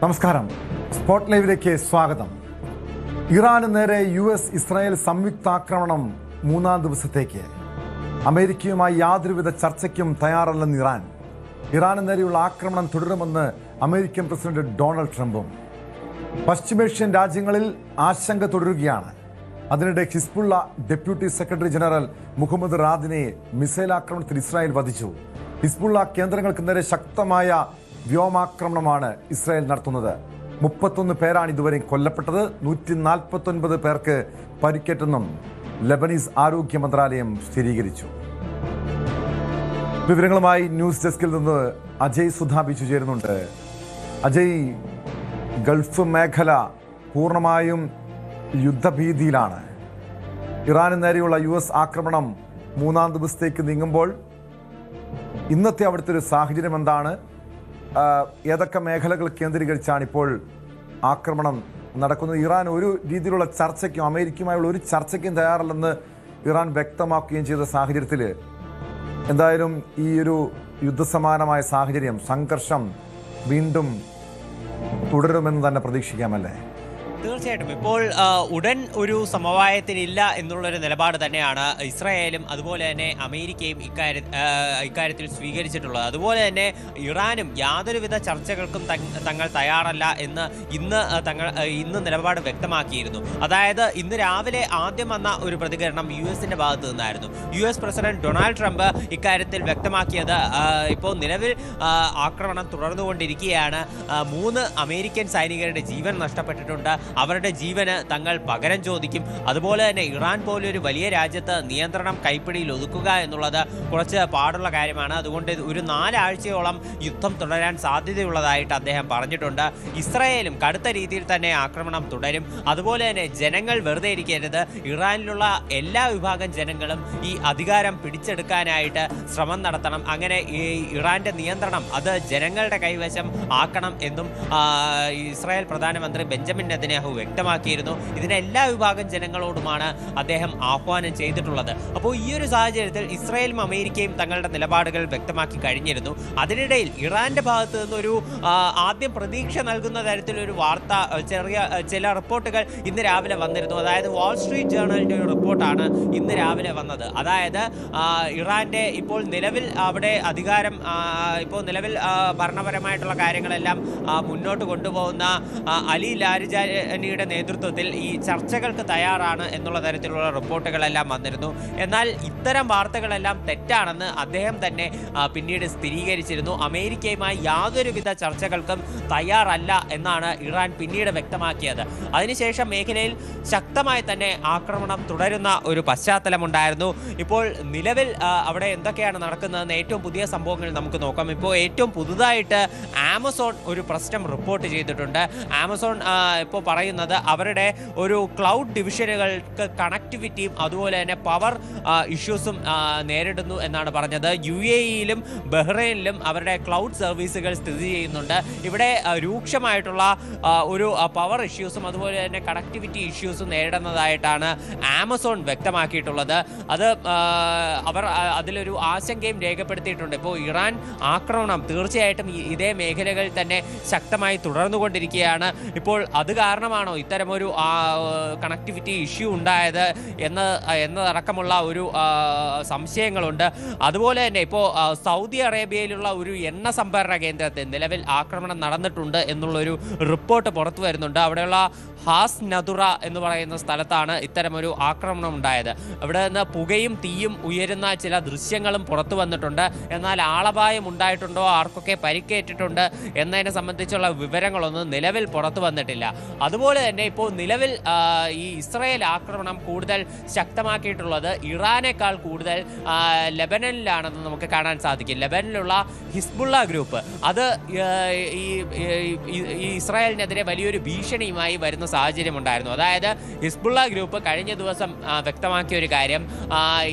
നമസ്കാരം. സ്പോട്ട് ലൈവിലേക്ക് സ്വാഗതം. ഇറാന് നേരെ US-ഇസ്രായേൽ സംയുക്താക്രമണം മൂന്നാം ദിവസത്തേക്ക്. അമേരിക്കയുമായി യാതൊരുവിധ ചർച്ചയ്ക്കും തയ്യാറല്ലെന്ന് ഇറാന് നേരെയുള്ള ആക്രമണം തുടരുമെന്ന് അമേരിക്കൻ പ്രസിഡന്റ് ഡൊണാൾഡ് ട്രംപും. പശ്ചിമേഷ്യൻ രാജ്യങ്ങളിൽ ആശങ്ക തുടരുകയാണ്. അതിനിടെ Hezbollah deputy secretary general Muhammad റാദിനെ മിസൈൽ ആക്രമണത്തിൽ ഇസ്രായേൽ വധിച്ചു. ഹിസ്ബുള്ള കേന്ദ്രങ്ങൾക്ക് നേരെ ശക്തമായ വ്യോമാക്രമണമാണ് ഇസ്രായേൽ നടത്തുന്നത്. 31 പേരാണ് ഇതുവരെ കൊല്ലപ്പെട്ടത്. 149 പേർക്ക് പരിക്കേറ്റെന്നും ലെബനീസ് ആരോഗ്യ മന്ത്രാലയം സ്ഥിരീകരിച്ചു. വിവരങ്ങളുമായി ന്യൂസ് ഡെസ്കിൽ നിന്ന് അജയ് സുധാബിച്ചു ചേരുന്നുണ്ട്. അജയ്, ഗൾഫ് മേഖല പൂർണ്ണമായും യുദ്ധഭീതിയിലാണ്. ഇറാന് നേരെയുള്ള US ആക്രമണം മൂന്നാം ദിവസത്തേക്ക് നീങ്ങുമ്പോൾ ഇന്നത്തെ അവിടുത്തെ ഒരു സാഹചര്യം എന്താണ്? ഏതൊക്കെ മേഖലകൾ കേന്ദ്രീകരിച്ചാണ് ഇപ്പോൾ ആക്രമണം നടക്കുന്നത്? ഇറാൻ ഒരു രീതിയിലുള്ള ചർച്ചയ്ക്കും അമേരിക്കയുമായുള്ള ഒരു ചർച്ചയ്ക്കും തയ്യാറല്ലെന്ന് ഇറാൻ വ്യക്തമാക്കുകയും ചെയ്ത സാഹചര്യത്തിൽ എന്തായാലും ഈ ഒരു യുദ്ധസമാനമായ സാഹചര്യം, സംഘർഷം വീണ്ടും തുടരുമെന്ന് തന്നെ പ്രതീക്ഷിക്കാമല്ലേ? തീർച്ചയായിട്ടും ഇപ്പോൾ ഉടൻ ഒരു സമവായത്തിനില്ല എന്നുള്ളൊരു നിലപാട് തന്നെയാണ് ഇസ്രായേലും അതുപോലെ തന്നെ അമേരിക്കയും ഇക്കാര്യത്തിൽ സ്വീകരിച്ചിട്ടുള്ളത്. അതുപോലെ തന്നെ ഇറാനും യാതൊരുവിധ ചർച്ചകൾക്കും തങ്ങൾ തയ്യാറല്ല എന്ന് ഇന്ന് നിലപാട് വ്യക്തമാക്കിയിരുന്നു. അതായത് ഇന്ന് രാവിലെ ആദ്യം വന്ന ഒരു പ്രതികരണം US-ന്റെ ഭാഗത്തു നിന്നായിരുന്നു. US പ്രസിഡന്റ് ഡൊണാൾഡ് ട്രംപ് ഇക്കാര്യത്തിൽ വ്യക്തമാക്കിയത് ഇപ്പോൾ നിലവിൽ ആക്രമണം തുടർന്നുകൊണ്ടിരിക്കുകയാണ്. 3 അമേരിക്കൻ സൈനികരുടെ ജീവൻ നഷ്ടപ്പെട്ടിട്ടുണ്ട്. അവരുടെ ജീവന് തങ്ങൾ പകരം ചോദിക്കും. അതുപോലെ തന്നെ ഇറാൻ പോലൊരു വലിയ രാജ്യത്ത് നിയന്ത്രണം കൈപ്പിടിയിൽ ഒതുക്കുക എന്നുള്ളത് കുറച്ച് പാടുള്ള കാര്യമാണ്. അതുകൊണ്ട് ഒരു 4 ആഴ്ചയോളം യുദ്ധം തുടരാൻ സാധ്യതയുള്ളതായിട്ട് അദ്ദേഹം പറഞ്ഞിട്ടുണ്ട്. ഇസ്രായേലും കടുത്ത രീതിയിൽ തന്നെ ആക്രമണം തുടരും. അതുപോലെ തന്നെ ജനങ്ങൾ വെറുതെ ഇരിക്കരുത്. ഇറാനിലുള്ള എല്ലാ വിഭാഗം ജനങ്ങളും ഈ അധികാരം പിടിച്ചെടുക്കാനായിട്ട് ശ്രമം നടത്തണം. അങ്ങനെ ഈ ഇറാന്റെ നിയന്ത്രണം അത് ജനങ്ങളുടെ കൈവശം ആക്കണം എന്നും ഇസ്രായേൽ പ്രധാനമന്ത്രി ബെഞ്ചമിൻ നെതന്യാഹു വ്യക്തമാക്കിയിരുന്നു. ഇതിന് എല്ലാ വിഭാഗം ജനങ്ങളോടുമാണ് അദ്ദേഹം ആഹ്വാനം ചെയ്തിട്ടുള്ളത്. അപ്പോൾ ഈ ഒരു സാഹചര്യത്തിൽ ഇസ്രായേലും അമേരിക്കയും തങ്ങളുടെ നിലപാടുകൾ വ്യക്തമാക്കി കഴിഞ്ഞിരുന്നു. അതിനിടയിൽ ഇറാന്റെ ഭാഗത്ത് നിന്നൊരു ആദ്യം പ്രതീക്ഷ നൽകുന്ന തരത്തിലൊരു വാർത്ത, ചില റിപ്പോർട്ടുകൾ ഇന്ന് രാവിലെ വന്നിരുന്നു. അതായത് വാൾ സ്ട്രീറ്റ് ജേർണലിന്റെ ഒരു റിപ്പോർട്ടാണ് ഇന്ന് രാവിലെ വന്നത്. അതായത് ഇറാന്റെ ഇപ്പോൾ നിലവിൽ അവിടെ അധികാരം, ഇപ്പോൾ നിലവിൽ ഭരണപരമായിട്ടുള്ള കാര്യങ്ങളെല്ലാം മുന്നോട്ട് കൊണ്ടുപോകുന്ന അലി ലാരിജാനിയുടെ നേതൃത്വത്തിൽ ഈ ചർച്ചകൾക്ക് തയ്യാറാണ് എന്നുള്ള തരത്തിലുള്ള റിപ്പോർട്ടുകളെല്ലാം വന്നിരുന്നു. എന്നാൽ ഇത്തരം വാർത്തകളെല്ലാം തെറ്റാണെന്ന് അദ്ദേഹം തന്നെ പിന്നീട് സ്ഥിരീകരിച്ചിരുന്നു. അമേരിക്കയുമായി യാതൊരുവിധ ചർച്ചകൾക്കും തയ്യാറല്ല എന്നാണ് ഇറാൻ പിന്നീട് വ്യക്തമാക്കിയത്. അതിനുശേഷം മേഖലയിൽ ശക്തമായി തന്നെ ആക്രമണം തുടരുന്ന ഒരു പശ്ചാത്തലമുണ്ടായിരുന്നു. ഇപ്പോൾ നിലവിൽ അവിടെ എന്തൊക്കെയാണ് നടക്കുന്നതെന്ന് ഏറ്റവും പുതിയ സംഭവങ്ങൾ നമുക്ക് നോക്കാം. ഇപ്പോൾ ഏറ്റവും പുതുതായിട്ട് ആമസോൺ ഒരു പ്രശ്നം റിപ്പോർട്ട് ചെയ്തിട്ടുണ്ട്. ആമസോൺ ഇപ്പോൾ പറയുന്നത് അവരുടെ ഒരു ക്ലൗഡ് ഡിവിഷനുകൾക്ക് കണക്ടിവിറ്റിയും അതുപോലെ തന്നെ പവർ ഇഷ്യൂസും നേരിടുന്നു എന്നാണ് പറഞ്ഞത്. UAE-യിലും ബഹ്റൈനിലും അവരുടെ ക്ലൗഡ് സർവീസുകൾ സ്ഥിതി ചെയ്യുന്നുണ്ട്. ഇവിടെ രൂക്ഷമായിട്ടുള്ള ഒരു പവർ ഇഷ്യൂസും അതുപോലെ തന്നെ കണക്ടിവിറ്റി ഇഷ്യൂസും നേരിടുന്നതായിട്ടാണ് ആമസോൺ വ്യക്തമാക്കിയിട്ടുള്ളത്. അത് അവർ അതിലൊരു ആശങ്കയും രേഖപ്പെടുത്തിയിട്ടുണ്ട്. ഇപ്പോൾ ഇറാൻ ആക്രമണം തീർച്ചയായിട്ടും ഇതേ മേഖലകളിൽ തന്നെ ശക്തമായി തുടർന്നുകൊണ്ടിരിക്കുകയാണ്. ഇപ്പോൾ അത് കാരണമാണോ ഇത്തരമൊരു കണക്ടിവിറ്റി ഇഷ്യൂ ഉണ്ടായത് എന്നതടക്കമുള്ള ഒരു സംശയങ്ങളുണ്ട്. അതുപോലെ തന്നെ ഇപ്പോൾ സൗദി അറേബ്യയിലുള്ള ഒരു എണ്ണ സംഭരണ കേന്ദ്രത്തിൽ നിലവിൽ ആക്രമണം നടന്നിട്ടുണ്ട് എന്നുള്ളൊരു റിപ്പോർട്ട് പുറത്തു വരുന്നുണ്ട്. അവിടെയുള്ള ഹാസ് നദുറ എന്ന് പറയുന്ന സ്ഥലത്താണ് ഇത്തരമൊരു ആക്രമണം ഉണ്ടായത്. അവിടെ നിന്ന് പുകയും തീയും ഉയരുന്ന ചില ദൃശ്യങ്ങളും പുറത്തു വന്നിട്ടുണ്ട്. എന്നാൽ ആളപായം ഉണ്ടായിട്ടുണ്ടോ, ആർക്കൊക്കെ പരിക്കേറ്റിട്ടുണ്ട് എന്നതിനെ സംബന്ധിച്ചുള്ള വിവരങ്ങളൊന്നും നിലവിൽ പുറത്തു വന്നിട്ടില്ല. അതുപോലെ തന്നെ ഇപ്പോൾ നിലവിൽ ഈ ഇസ്രായേൽ ആക്രമണം കൂടുതൽ ശക്തമാക്കിയിട്ടുള്ളത് ഇറാനേക്കാൾ കൂടുതൽ ലെബനനിലാണെന്ന് നമുക്ക് കാണാൻ സാധിക്കും. ലെബനനിലുള്ള ഹിസ്ബുള്ള ഗ്രൂപ്പ് അത് ഈ ഇസ്രായേലിനെതിരെ വലിയൊരു ഭീഷണിയുമായി വരുന്ന സാഹചര്യമുണ്ടായിരുന്നു. അതായത് ഹിസ്ബുള്ള ഗ്രൂപ്പ് കഴിഞ്ഞ ദിവസം വ്യക്തമാക്കിയ ഒരു കാര്യം,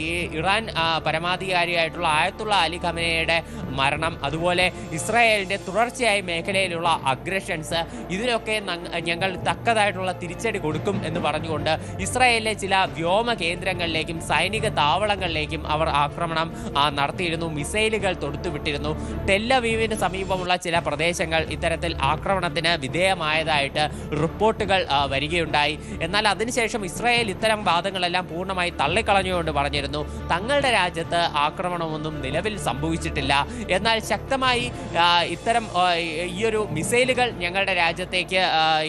ഈ ഇറാൻ പരമാധികാരിയായിട്ടുള്ള ആയത്തുള്ള അലി ഖമനയുടെ മരണം, അതുപോലെ ഇസ്രായേലിൻ്റെ തുടർച്ചയായി മേഖലയിലുള്ള അഗ്രഷൻസ്, ഇതിനൊക്കെ ഞങ്ങൾ തക്കതായിട്ടുള്ള തിരിച്ചടി കൊടുക്കും എന്ന് പറഞ്ഞുകൊണ്ട് ഇസ്രായേലിലെ ചില വ്യോമ കേന്ദ്രങ്ങളിലേക്കും സൈനിക താവളങ്ങളിലേക്കും അവർ ആക്രമണം നടത്തിയിരുന്നു. മിസൈലുകൾ തൊടുത്തുവിട്ടിരുന്നു. ടെല്ലവീവിന് സമീപമുള്ള ചില പ്രദേശങ്ങൾ ഇത്തരത്തിൽ ആക്രമണത്തിന് വിധേയമായതായിട്ട് റിപ്പോർട്ടുകൾ വരികയുണ്ടായി. എന്നാൽ അതിനുശേഷം ഇസ്രായേൽ ഇത്തരം വാദങ്ങളെല്ലാം പൂർണ്ണമായി തള്ളിക്കളഞ്ഞുകൊണ്ട് പറഞ്ഞിരുന്നു തങ്ങളുടെ രാജ്യത്ത് ആക്രമണമൊന്നും നിലവിൽ സംഭവിച്ചിട്ടില്ല. എന്നാൽ ശക്തമായി ഇത്തരം ഈയൊരു മിസൈലുകൾ ഞങ്ങളുടെ രാജ്യത്തേക്ക്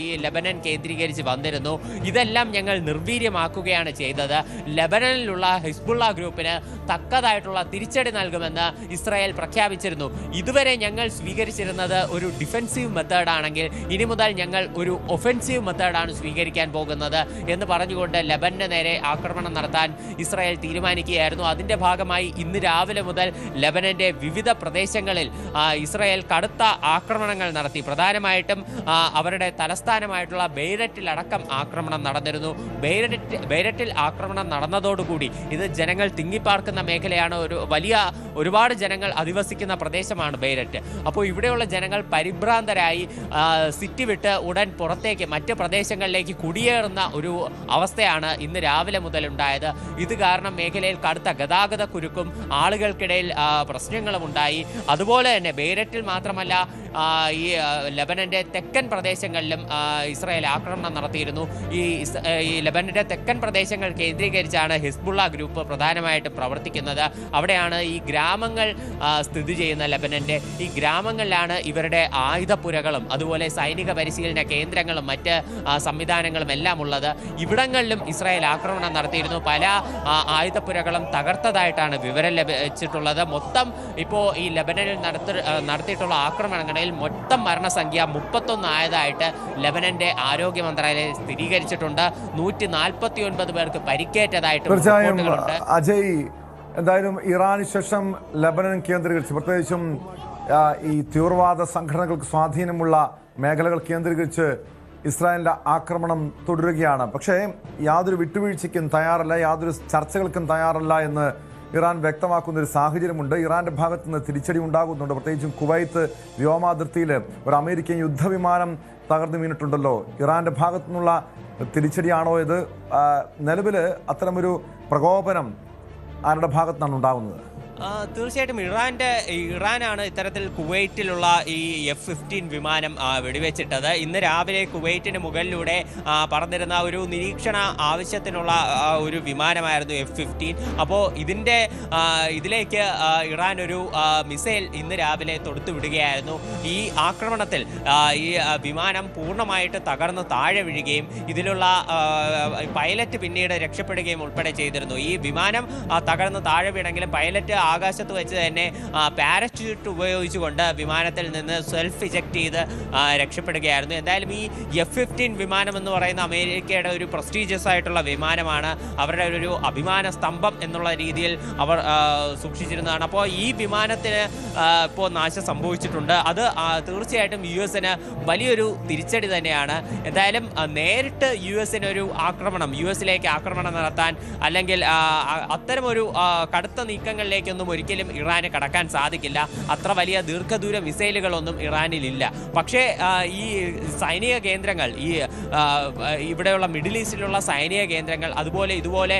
ഈ ലെബനൻ കേന്ദ്രീകരിച്ച് വന്നിരുന്നു. ഇതെല്ലാം ഞങ്ങൾ നിർവീര്യമാക്കുകയാണ് ചെയ്തത്. ലെബനനിലുള്ള ഹിസ്ബുള്ള ഗ്രൂപ്പിന് തക്കതായിട്ടുള്ള തിരിച്ചടി നൽകുമെന്ന് ഇസ്രായേൽ പ്രഖ്യാപിച്ചിരുന്നു. ഇതുവരെ ഞങ്ങൾ സ്വീകരിച്ചിരുന്നത് ഒരു ഡിഫെൻസീവ് മെത്തേഡ് ആണെങ്കിൽ ഇനി മുതൽ ഞങ്ങൾ ഒരു ഒഫെൻസീവ് മെത്തേഡാണ് സ്വീകരിക്കാൻ പോകുന്നത് എന്ന് പറഞ്ഞുകൊണ്ട് ലെബനന് നേരെ ആക്രമണം നടത്താൻ ഇസ്രായേൽ തീരുമാനിക്കുകയായിരുന്നു. അതിന്റെ ഭാഗമായി ഇന്ന് രാവിലെ മുതൽ ലെബനന്റെ വിവിധ പ്രദേശങ്ങളിൽ ഇസ്രായേൽ കടുത്ത ആക്രമണങ്ങൾ നടത്തി. പ്രധാനമായിട്ടും അവരുടെ തലസ്ഥാനമായിട്ടുള്ള ബെയ്ററ്റിലടക്കം ആക്രമണം നടന്നിരുന്നു. ബെയ്ററ്റിൽ ആക്രമണം നടന്നതോടുകൂടി ഇത് ജനങ്ങൾ തിങ്ങിപ്പാർക്കുന്ന മേഖലയാണ്. ഒരുപാട് ജനങ്ങൾ അധിവസിക്കുന്ന പ്രദേശമാണ് ബെയ്ററ്റ്. അപ്പോൾ ഇവിടെയുള്ള ജനങ്ങൾ പരിഭ്രാന്തരായി സിറ്റി വിട്ട് ഉടൻ പുറത്തേക്ക് മറ്റ് പ്രദേശങ്ങളിലേക്ക് കുടിയേറുന്ന ഒരു അവസ്ഥയാണ് ഇന്ന് രാവിലെ മുതൽ ഉണ്ടായത്. ഇത് കാരണം മേഖലയിൽ കടുത്ത ഗതാഗത കുരുക്കും ആളുകൾക്കിടയിൽ പ്രശ്നങ്ങളും ഉണ്ടായി. അതുപോലെ തന്നെ ബെയ്ററ്റിൽ മാത്രമല്ല ഈ ലെബനന്റെ തെക്കൻ പ്രദേശങ്ങളിലും ഇസ്രായേൽ ആക്രമണം നടത്തിയിരുന്നു. ഈ ലെബനന്റെ തെക്കൻ പ്രദേശങ്ങൾ കേന്ദ്രീകരിച്ചാണ് ഹിസ്ബുള്ള ഗ്രൂപ്പ് പ്രധാനമായിട്ടും പ്രവർത്തിക്കുന്നത്. അവിടെയാണ് ഈ ഗ്രാമങ്ങൾ സ്ഥിതി ചെയ്യുന്ന ലെബനന്റെ. ഈ ഗ്രാമങ്ങളിലാണ് ഇവരുടെ ആയുധപ്പുരകളും അതുപോലെ സൈനിക പരിശീലന കേന്ദ്രങ്ങളും മറ്റ് സംവിധാനങ്ങളും എല്ലാം ഉള്ളത്. ഇവിടങ്ങളിലും ഇസ്രായേൽ ആക്രമണം നടത്തിയിരുന്നു. പല ആയുധപ്പുരകളും തകർത്തതായിട്ടാണ് വിവരം ലഭിച്ചിട്ടുള്ളത്. മൊത്തം ഇപ്പോൾ ഈ ലെബനനിൽ നടത്തിയിട്ടുള്ള ആക്രമണങ്ങളിൽ മൊത്തം മരണസംഖ്യ 31 ആയതായിട്ട് ലെബനന്റെ ആരോഗ്യ മന്ത്രാലയം സ്ഥിരീകരിച്ചിട്ടുണ്ട്. 149 പേർക്ക് പരിക്കേറ്റതായിട്ട് റിപ്പോർട്ടുകളുണ്ട്. അജയ്, എന്തായാലും ഇറാന് ശേഷം ലെബനൻ കേന്ദ്രീകരിച്ച് പ്രത്യേകിച്ചും ഈ തീവ്രവാദ സംഘടനകൾക്ക് സ്വാധീനമുള്ള മേഖലകൾ കേന്ദ്രീകരിച്ച് ഇസ്രായേലിന്റെ ആക്രമണം തുടരുകയാണ്. പക്ഷേ യാതൊരു വിട്ടുവീഴ്ചയ്ക്കും തയ്യാറല്ല, യാതൊരു ചർച്ചകൾക്കും തയ്യാറല്ല എന്ന് ഇറാൻ വ്യക്തമാക്കുന്ന ഒരു സാഹചര്യമുണ്ട്. ഇറാന്റെ ഭാഗത്തു നിന്ന് തിരിച്ചടി ഉണ്ടാകുന്നുണ്ട്. പ്രത്യേകിച്ചും കുവൈത്ത് വ്യോമാതിർത്തിയിൽ ഒരു അമേരിക്കൻ യുദ്ധവിമാനം തകർന്നു വീണിട്ടുണ്ടല്ലോ. ഇറാന്റെ ഭാഗത്തു നിന്നുള്ള തിരിച്ചടിയാണോ ഇത്? നിലവിൽ അത്തരമൊരു പ്രകോപനം ആരുടെ ഭാഗത്താണ് ഉണ്ടാകുന്നത്? തീർച്ചയായിട്ടും ഇറാനാണ് ഇത്തരത്തിൽ കുവൈറ്റിലുള്ള ഈ F-15 വിമാനം വെടിവെച്ചിട്ടത്. ഇന്ന് രാവിലെ കുവൈറ്റിന് മുകളിലൂടെ പറന്നിരുന്ന ഒരു നിരീക്ഷണ ആവശ്യത്തിനുള്ള ഒരു വിമാനമായിരുന്നു F-15. അപ്പോൾ ഇതിലേക്ക് ഇറാൻ ഒരു മിസൈൽ ഇന്ന് രാവിലെ തൊടുത്തുവിടുകയായിരുന്നു. ഈ ആക്രമണത്തിൽ ഈ വിമാനം പൂർണ്ണമായിട്ട് തകർന്ന് താഴെ വീഴുകയും ഇതിലുള്ള പൈലറ്റ് പിന്നീട് രക്ഷപ്പെടുകയും ഉൾപ്പെടെ ചെയ്തിരുന്നു. ഈ വിമാനം തകർന്ന് താഴെ വീണെങ്കിലും പൈലറ്റ് ആകാശത്ത് വെച്ച് തന്നെ പാരച്യൂട്ട് ഉപയോഗിച്ചുകൊണ്ട് വിമാനത്തിൽ നിന്ന് സെൽഫ് ഇജക്ട് ചെയ്ത് രക്ഷപ്പെടുകയായിരുന്നു. എന്തായാലും ഈ F-15 വിമാനം എന്ന് പറയുന്ന അമേരിക്കയുടെ ഒരു പ്രസ്റ്റീജിയസ് ആയിട്ടുള്ള വിമാനമാണ്. അവരുടെ ഒരു അഭിമാന സ്തംഭം എന്നുള്ള രീതിയിൽ അവർ സൂക്ഷിച്ചിരുന്നതാണ്. അപ്പോൾ ഈ വിമാനത്തിന് ഇപ്പോൾ നാശം സംഭവിച്ചിട്ടുണ്ട്. അത് തീർച്ചയായിട്ടും US-ന് വലിയൊരു തിരിച്ചടി തന്നെയാണ്. എന്തായാലും നേരിട്ട് US-ന് ഒരു US-ലേക്ക് ആക്രമണം നടത്താൻ അല്ലെങ്കിൽ അത്തരമൊരു കടുത്ത നീക്കങ്ങളിലേക്ക് ഒരിക്കലും ഇറാന് കടക്കാൻ സാധിക്കില്ല. അത്ര വലിയ ദീർഘദൂര മിസൈലുകളൊന്നും ഇറാനിലില്ല. പക്ഷേ ഈ സൈനിക കേന്ദ്രങ്ങൾ, ഇവിടെയുള്ള മിഡിൽ ഈസ്റ്റിലുള്ള സൈനിക കേന്ദ്രങ്ങൾ, ഇതുപോലെ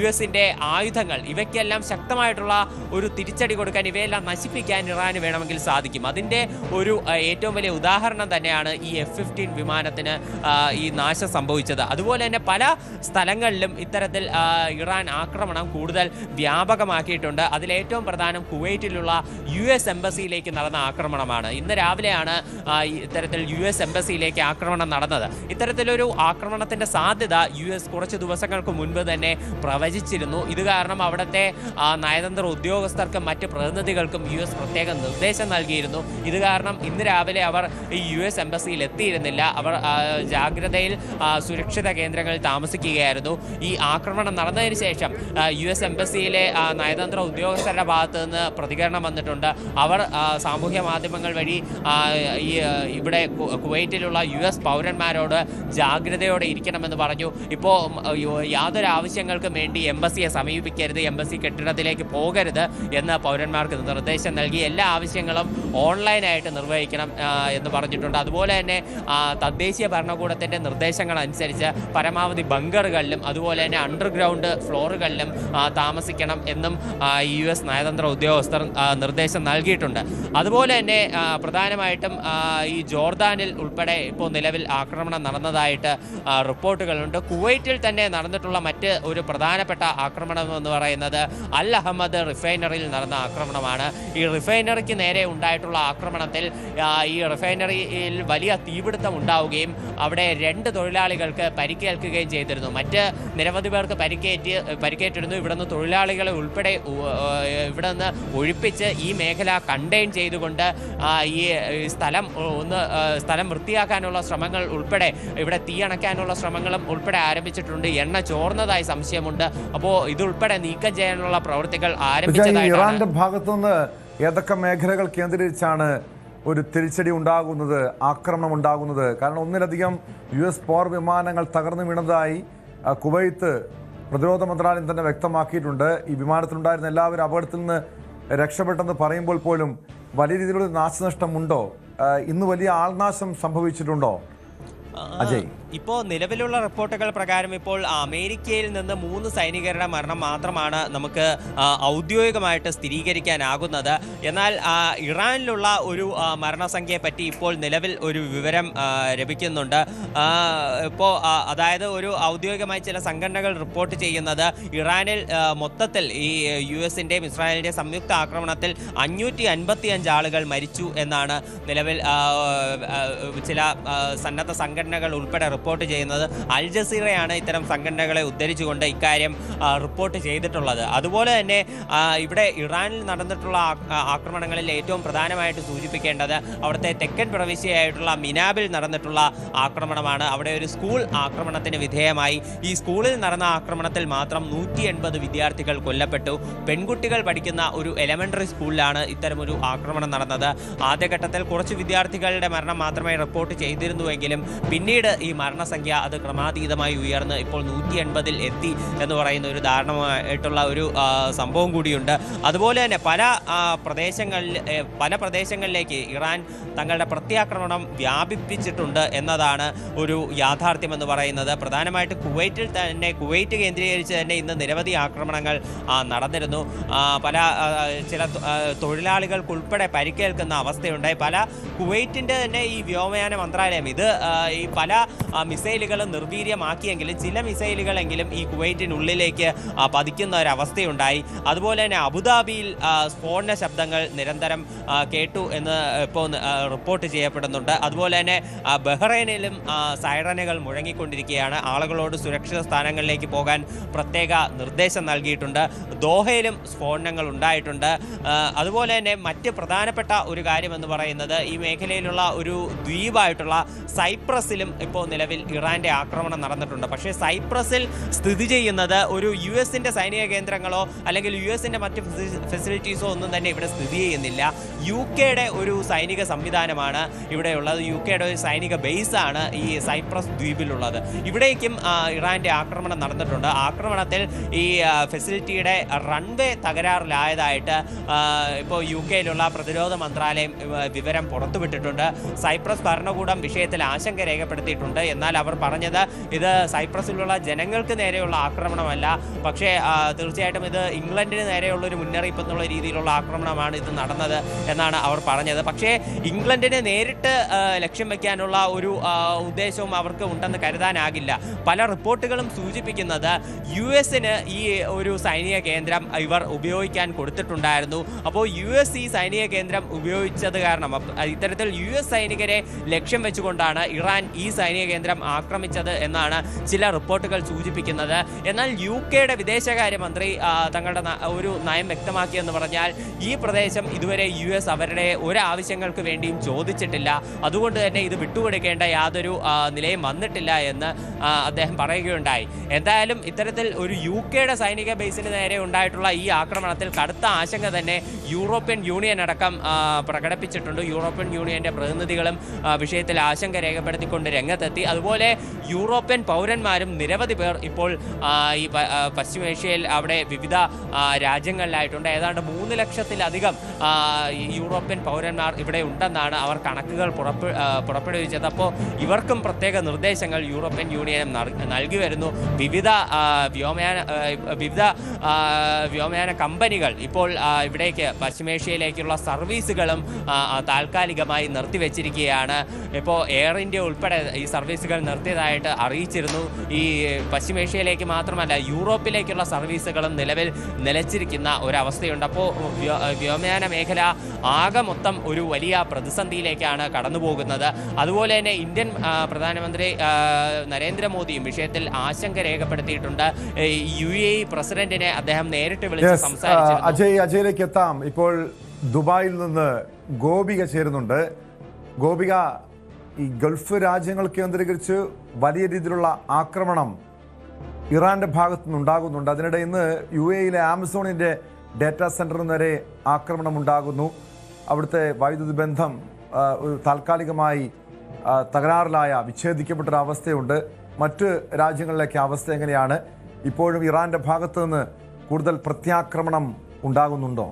US-ന്റെ ആയുധങ്ങൾ, ഇവയ്ക്കെല്ലാം ശക്തമായിട്ടുള്ള ഒരു തിരിച്ചടി കൊടുക്കാൻ, ഇവയെല്ലാം നശിപ്പിക്കാൻ ഇറാന് വേണമെങ്കിൽ സാധിക്കും. അതിൻ്റെ ഒരു ഏറ്റവും വലിയ ഉദാഹരണം തന്നെയാണ് ഈ F-15 വിമാനത്തിന് ഈ നാശം സംഭവിച്ചത്. അതുപോലെ തന്നെ പല സ്ഥലങ്ങളിലും ഇത്തരത്തിൽ ഇറാൻ ആക്രമണം കൂടുതൽ വ്യാപകമാക്കിയിട്ടുണ്ട്. അതിലേറ്റവും പ്രധാനം കുവൈറ്റിലുള്ള US എംബസിയിലേക്ക് നടന്ന ആക്രമണമാണ്. ഇന്ന് രാവിലെയാണ് ഇത്തരത്തിൽ US എംബസിയിലേക്ക് ആക്രമണം നടന്നത്. ഇത്തരത്തിലൊരു ആക്രമണത്തിന്റെ സാധ്യത US കുറച്ച് ദിവസങ്ങൾക്ക് മുൻപ് തന്നെ പ്രവചിച്ചിരുന്നു. ഇത് കാരണം അവിടുത്തെ നയതന്ത്ര ഉദ്യോഗസ്ഥർക്കും മറ്റ് പ്രതിനിധികൾക്കും US പ്രത്യേക നിർദ്ദേശം നൽകിയിരുന്നു. ഇത് കാരണം ഇന്ന് രാവിലെ അവർ ഈ US എംബസിയിൽ എത്തിയിരുന്നില്ല. അവർ ജാഗ്രതയിൽ സുരക്ഷിത കേന്ദ്രങ്ങളിൽ താമസിക്കുകയായിരുന്നു. ഈ ആക്രമണം നടന്നതിന് ശേഷം US എംബസിയിലെ നയതന്ത്ര ഉദ്യോഗസ്ഥരുടെ ഭാഗത്ത് നിന്ന് പ്രതികരണം വന്നിട്ടുണ്ട്. അവർ സാമൂഹ്യ മാധ്യമങ്ങൾ വഴി ഇവിടെ കുവൈറ്റിലുള്ള US പൗരന്മാരോട് ഉദ്യോഗസ്ഥരോട് ജാഗ്രതയോടെ ഇരിക്കണമെന്ന് പറഞ്ഞു. ഇപ്പോൾ യാതൊരു ആവശ്യങ്ങൾക്കും വേണ്ടി എംബസിയെ സമീപിക്കരുത്, എംബസി കെട്ടിടത്തിലേക്ക് പോകരുത് എന്ന് പൗരന്മാർക്ക് നിർദ്ദേശം നൽകി. എല്ലാ ആവശ്യങ്ങളും ഓൺലൈനായിട്ട് നിർവഹിക്കണം എന്ന് പറഞ്ഞിട്ടുണ്ട്. അതുപോലെ തന്നെ തദ്ദേശീയ ഭരണകൂടത്തിൻ്റെ നിർദ്ദേശങ്ങൾ അനുസരിച്ച് പരമാവധി ബങ്കറുകളിലും അതുപോലെ തന്നെ അണ്ടർഗ്രൗണ്ട് ഫ്ലോറുകളിലും താമസിക്കണം എന്നും US നയതന്ത്ര ഉദ്യോഗസ്ഥർ നിർദ്ദേശം നൽകിയിട്ടുണ്ട്. അതുപോലെ തന്നെ പ്രധാനമായിട്ടും ഈ ജോർദാനിൽ ഉൾപ്പെടെ ഇപ്പോൾ നിലവിൽ ആക്രമണം നടന്നതായിട്ട് റിപ്പോർട്ടുകളുണ്ട്. കുവൈറ്റിൽ തന്നെ നടന്നിട്ടുള്ള മറ്റ് ഒരു പ്രധാനപ്പെട്ട ആക്രമണം എന്ന് പറയുന്നത് അൽ അഹമ്മദ് റിഫൈനറിയിൽ നടന്ന ആക്രമണമാണ്. ഈ റിഫൈനറിക്ക് നേരെ ഉണ്ടായിട്ടുള്ള ആക്രമണത്തിൽ ഈ റിഫൈനറിയിൽ വലിയ തീപിടുത്തം ഉണ്ടാവുകയും അവിടെ 2 തൊഴിലാളികൾക്ക് പരിക്കേൽക്കുകയും ചെയ്തിരുന്നു. മറ്റ് നിരവധി പേർക്ക് പരിക്കേറ്റിരുന്നു. ഇവിടുന്ന് തൊഴിലാളികളെ ഉൾപ്പെടെ ഇവിടെ നിന്ന് ഒഴിപ്പിച്ച് ഈ മേഖല കണ്ടെയ്ൻ ചെയ്തുകൊണ്ട് ഈ സ്ഥലം വൃത്തിയാക്കാനുള്ള ശ്രമങ്ങൾ ഉൾപ്പെടെ ഇവിടെ തീയണയ്ക്കാനുള്ള ശ്രമങ്ങളും ഉൾപ്പെടെ ആരംഭിച്ചിട്ടുണ്ട്. എണ്ണ ചോർന്നതായി സംശയമുണ്ട്. അപ്പോൾ ഇതുൾപ്പെടെ നീക്കം ചെയ്യാനുള്ള പ്രവൃത്തികൾ ആരംഭിച്ചതായി. ഇറാന്റെ ഭാഗത്തുനിന്ന് ഏതൊക്കെ മേഖലകൾ കേന്ദ്രീകരിച്ചാണ് ഒരു തിരിച്ചടി ഉണ്ടാകുന്നത്, ആക്രമണം ഉണ്ടാകുന്നത്? കാരണം ഒന്നിലധികം US പോർ വിമാനങ്ങൾ തകർന്നു വീണതായി കുവൈത്ത് പ്രതിരോധ മന്ത്രാലയം തന്നെ വ്യക്തമാക്കിയിട്ടുണ്ട്. ഈ വിമാനത്തിലുണ്ടായിരുന്ന എല്ലാവരും അപകടത്തിൽ നിന്ന് രക്ഷപ്പെട്ടെന്ന് പറയുമ്പോൾ പോലും വലിയ രീതിയിലുള്ള നാശനഷ്ടമുണ്ടോ? ഇന്ന് വലിയ ആൾനാശം സംഭവിച്ചിട്ടുണ്ടോ അജയ്? ഇപ്പോൾ നിലവിലുള്ള റിപ്പോർട്ടുകൾ പ്രകാരം ഇപ്പോൾ അമേരിക്കയിൽ നിന്ന് 3 സൈനികരുടെ മരണം മാത്രമാണ് നമുക്ക് ഔദ്യോഗികമായിട്ട് സ്ഥിരീകരിക്കാനാകുന്നത്. എന്നാൽ ഇറാനിലുള്ള ഒരു മരണസംഖ്യയെ പറ്റി ഇപ്പോൾ നിലവിൽ ഒരു വിവരം ലഭിക്കുന്നുണ്ട്. ഇപ്പോൾ അതായത് ഒരു ഔദ്യോഗികമായി ചില സംഘടനകൾ റിപ്പോർട്ട് ചെയ്യുന്നത് ഇറാനിൽ മൊത്തത്തിൽ ഈ US-ൻ്റെയും ഇസ്രായേലിൻ്റെയും സംയുക്ത ആക്രമണത്തിൽ 555 ആളുകൾ മരിച്ചു എന്നാണ് നിലവിൽ ചില സന്നദ്ധ സംഘടനകൾ ഉൾപ്പെടെ റിപ്പോർട്ട് ചെയ്യുന്നത്. അൽ ജസീറയാണ് ഇത്തരം സംഘടനകളെ ഉദ്ധരിച്ചുകൊണ്ട് ഇക്കാര്യം റിപ്പോർട്ട് ചെയ്തിട്ടുള്ളത്. അതുപോലെ തന്നെ ഇവിടെ ഇറാനിൽ നടന്നിട്ടുള്ള ആക്രമണങ്ങളിൽ ഏറ്റവും പ്രധാനമായിട്ട് സൂചിപ്പിക്കേണ്ടത് അവിടുത്തെ തെക്കൻ പ്രവിശ്യയായിട്ടുള്ള മിനാബിൽ നടന്നിട്ടുള്ള ആക്രമണമാണ്. അവിടെ ഒരു സ്കൂൾ ആക്രമണത്തിന് വിധേയമായി. ഈ സ്കൂളിൽ നടന്ന ആക്രമണത്തിൽ മാത്രം 180 വിദ്യാർത്ഥികൾ കൊല്ലപ്പെട്ടു. പെൺകുട്ടികൾ പഠിക്കുന്ന ഒരു എലമെന്ററി സ്കൂളിലാണ് ഇത്തരമൊരു ആക്രമണം നടന്നത്. ആദ്യഘട്ടത്തിൽ കുറച്ച് വിദ്യാർത്ഥികളുടെ മരണം മാത്രമേ റിപ്പോർട്ട് ചെയ്തിരുന്നുവെങ്കിലും പിന്നീട് ഈ മരണസംഖ്യ അത് ക്രമാതീതമായി ഉയർന്ന് ഇപ്പോൾ 180-ൽ എത്തി എന്ന് പറയുന്ന ഒരു ദാരുണമായിട്ടുള്ള ഒരു സംഭവം കൂടിയുണ്ട്. അതുപോലെ തന്നെ പല പ്രദേശങ്ങളിലേക്ക് ഇറാൻ തങ്ങളുടെ പ്രത്യാക്രമണം വ്യാപിപ്പിച്ചിട്ടുണ്ട് എന്നതാണ് ഒരു യാഥാർത്ഥ്യം എന്ന് പറയുന്നത്. പ്രധാനമായിട്ട് കുവൈറ്റ് കേന്ദ്രീകരിച്ച് തന്നെ ഇന്ന് നിരവധി ആക്രമണങ്ങൾ നടന്നിരുന്നു. ചില തൊഴിലാളികൾക്കുൾപ്പെടെ പരിക്കേൽക്കുന്ന അവസ്ഥയുണ്ടായി. കുവൈറ്റിൻ്റെ തന്നെ ഈ വ്യോമയാന മന്ത്രാലയം ഈ പല മിസൈലുകളും നിർവീര്യമാക്കിയെങ്കിലും ചില മിസൈലുകളെങ്കിലും ഈ കുവൈറ്റിനുള്ളിലേക്ക് പതിക്കുന്ന ഒരവസ്ഥയുണ്ടായി. അതുപോലെ തന്നെ അബുദാബിയിൽ സ്ഫോടന ശബ്ദങ്ങൾ നിരന്തരം കേട്ടു എന്ന് ഇപ്പോൾ റിപ്പോർട്ട് ചെയ്യപ്പെടുന്നുണ്ട്. അതുപോലെ തന്നെ ബഹ്റൈനിലും സൈറനുകൾ മുഴങ്ങിക്കൊണ്ടിരിക്കുകയാണ്. ആളുകളോട് സുരക്ഷിത സ്ഥാനങ്ങളിലേക്ക് പോകാൻ പ്രത്യേക നിർദ്ദേശം നൽകിയിട്ടുണ്ട്. ദോഹയിലും സ്ഫോടനങ്ങൾ ഉണ്ടായിട്ടുണ്ട്. അതുപോലെ തന്നെ മറ്റ് പ്രധാനപ്പെട്ട ഒരു കാര്യമെന്ന് പറയുന്നത് ഈ മേഖലയിലുള്ള ഒരു ദ്വീപായിട്ടുള്ള സൈപ്രസിലും ഇപ്പോൾ നിലവിൽ ഇറാന്റെ ആക്രമണം നടന്നിട്ടുണ്ട്. പക്ഷേ സൈപ്രസിൽ സ്ഥിതി ചെയ്യുന്നത് ഒരു US-ന്റെ സൈനിക കേന്ദ്രങ്ങളോ അല്ലെങ്കിൽ US-ന്റെ മറ്റ് ഫെസിലിറ്റീസോ ഒന്നും തന്നെ ഇവിടെ സ്ഥിതി ചെയ്യുന്നില്ല. UK-യുടെ ഒരു സൈനിക സംവിധാനമാണ് ഇവിടെയുള്ളത്. UK-യുടെ ഒരു സൈനിക ബേസാണ് ഈ സൈപ്രസ് ദ്വീപിലുള്ളത്. ഇവിടേക്കും ഇറാന്റെ ആക്രമണം നടന്നിട്ടുണ്ട്. ആക്രമണത്തിൽ ഈ ഫെസിലിറ്റിയുടെ റൺവേ തകരാറിലായതായിട്ട് ഇപ്പോൾ UK-യിലുള്ള പ്രതിരോധ മന്ത്രാലയം വിവരം പുറത്തുവിട്ടിട്ടുണ്ട്. സൈപ്രസ് ഭരണകൂടം വിഷയത്തിൽ ആശങ്ക രേഖപ്പെടുത്തിയിട്ടുണ്ട്. എന്നാൽ അവർ പറഞ്ഞത് ഇത് സൈപ്രസിലുള്ള ജനങ്ങൾക്ക് നേരെയുള്ള ആക്രമണമല്ല, പക്ഷേ തീർച്ചയായിട്ടും ഇത് ഇംഗ്ലണ്ടിന് നേരെയുള്ള ഒരു മുന്നറിയിപ്പ് എന്നുള്ള രീതിയിലുള്ള ആക്രമണമാണ് ഇത് നടന്നത് എന്നാണ് അവർ പറഞ്ഞത്. പക്ഷേ ഇംഗ്ലണ്ടിനെ നേരിട്ട് ലക്ഷ്യം വയ്ക്കാനുള്ള ഒരു ഉദ്ദേശവും അവർക്ക് ഉണ്ടെന്ന് കരുതാനാകില്ല. പല റിപ്പോർട്ടുകളും സൂചിപ്പിക്കുന്നത് US-ന് ഈ ഒരു സൈനിക കേന്ദ്രം ഇവർ ഉപയോഗിക്കാൻ കൊടുത്തിട്ടുണ്ടായിരുന്നു. അപ്പോൾ US ഈ സൈനിക കേന്ദ്രം ഉപയോഗിച്ചത് കാരണം ഇത്തരത്തിൽ US സൈനികരെ ലക്ഷ്യം വെച്ചുകൊണ്ടാണ് ഇറാൻ ഈ സൈനിക കേന്ദ്രം ആക്രമിച്ചത് എന്നാണ് ചില റിപ്പോർട്ടുകൾ സൂചിപ്പിക്കുന്നത്. എന്നാൽ UK-യുടെ വിദേശകാര്യമന്ത്രി തങ്ങളുടെ ഒരു നയം വ്യക്തമാക്കിയെന്ന് പറഞ്ഞാൽ ഈ പ്രദേശം ഇതുവരെ US അവരുടെ ഒരാവശ്യങ്ങൾക്ക് വേണ്ടിയും ചോദിച്ചിട്ടില്ല, അതുകൊണ്ട് തന്നെ ഇത് വിട്ടുകൊടുക്കേണ്ട യാതൊരു നിലയും വന്നിട്ടില്ല എന്ന് അദ്ദേഹം പറയുകയുണ്ടായി. എന്തായാലും ഇത്തരത്തിൽ ഒരു UK-യുടെ സൈനിക ബേസിന് നേരെ ഉണ്ടായിട്ടുള്ള ഈ ആക്രമണത്തിൽ കടുത്ത ആശങ്ക തന്നെ യൂറോപ്യൻ യൂണിയൻ അടക്കം പ്രകടിപ്പിച്ചിട്ടുണ്ട്. യൂറോപ്യൻ യൂണിയന്റെ പ്രതിനിധികളും വിഷയത്തിൽ ആശങ്ക രേഖപ്പെടുത്തിക്കൊണ്ട് രംഗത്തെത്തി. അതുപോലെ യൂറോപ്യൻ പൗരന്മാരും നിരവധി പേർ ഇപ്പോൾ ഈ പശ്ചിമേഷ്യയിൽ അവിടെ വിവിധ രാജ്യങ്ങളിലായിട്ടുണ്ട്. ഏതാണ്ട് 3 ലക്ഷത്തിലധികം യൂറോപ്യൻ പൗരന്മാർ ഇവിടെ ഉണ്ടെന്നാണ് അവർ കണക്കുകൾ പുറപ്പെടുവിച്ചത്. അപ്പോൾ ഇവർക്കും പ്രത്യേക നിർദ്ദേശങ്ങൾ യൂറോപ്യൻ യൂണിയൻ നൽകി വരുന്നു. വിവിധ വ്യോമയാന കമ്പനികൾ ഇപ്പോൾ ഇവിടേക്ക് പശ്ചിമേഷ്യയിലേക്കുള്ള സർവീസുകളും താൽക്കാലികമായി നിർത്തിവെച്ചിരിക്കുകയാണ്. ഇപ്പോൾ എയർ ഇന്ത്യ ഉൾപ്പെടെ ഈ സർവീസുകൾ നിർത്തിയതായിട്ട് അറിയിച്ചിരുന്നു. ഈ പശ്ചിമേഷ്യയിലേക്ക് മാത്രമല്ല യൂറോപ്പിലേക്കുള്ള സർവീസുകളും നിലവിൽ നിലച്ചിരിക്കുന്ന ഒരവസ്ഥയുണ്ട്. അപ്പോൾ വ്യോമയാന മേഖല ആകെ മൊത്തം ഒരു വലിയ പ്രതിസന്ധിയിലേക്കാണ് കടന്നു പോകുന്നത്. അതുപോലെ തന്നെ ഇന്ത്യൻ പ്രധാനമന്ത്രി നരേന്ദ്രമോദിയും വിഷയത്തിൽ ആശങ്ക രേഖപ്പെടുത്തിയിട്ടുണ്ട്. UAE പ്രസിഡന്റിനെ അദ്ദേഹം നേരിട്ട് വിളിച്ച് സംസാരിച്ചു. അജയിലേക്ക് എത്താം. ഇപ്പോൾ ദുബായിൽ നിന്ന് ഗോപിക ചേരുന്നുണ്ട്. ഗോപിക, ഈ ഗൾഫ് രാജ്യങ്ങൾ കേന്ദ്രീകരിച്ച് വലിയ രീതിയിലുള്ള ആക്രമണം ഇറാന്റെ ഭാഗത്തു നിന്നുണ്ടാകുന്നുണ്ട്. അതിനിടെ ഇന്ന് UAEയിലെ ആമസോണിന്റെ ഡേറ്റാ സെന്ററിന് നേരെ ആക്രമണം ഉണ്ടാകുന്നു. അവിടുത്തെ വൈദ്യുതി ബന്ധം താൽക്കാലികമായി വിച്ഛേദിക്കപ്പെട്ടൊരവസ്ഥയുണ്ട്. മറ്റ് രാജ്യങ്ങളിലേക്ക് അവസ്ഥ എങ്ങനെയാണ്? ഇപ്പോഴും ഇറാന്റെ ഭാഗത്തു നിന്ന് കൂടുതൽ പ്രത്യാക്രമണം ഉണ്ടാകുന്നുണ്ടോ?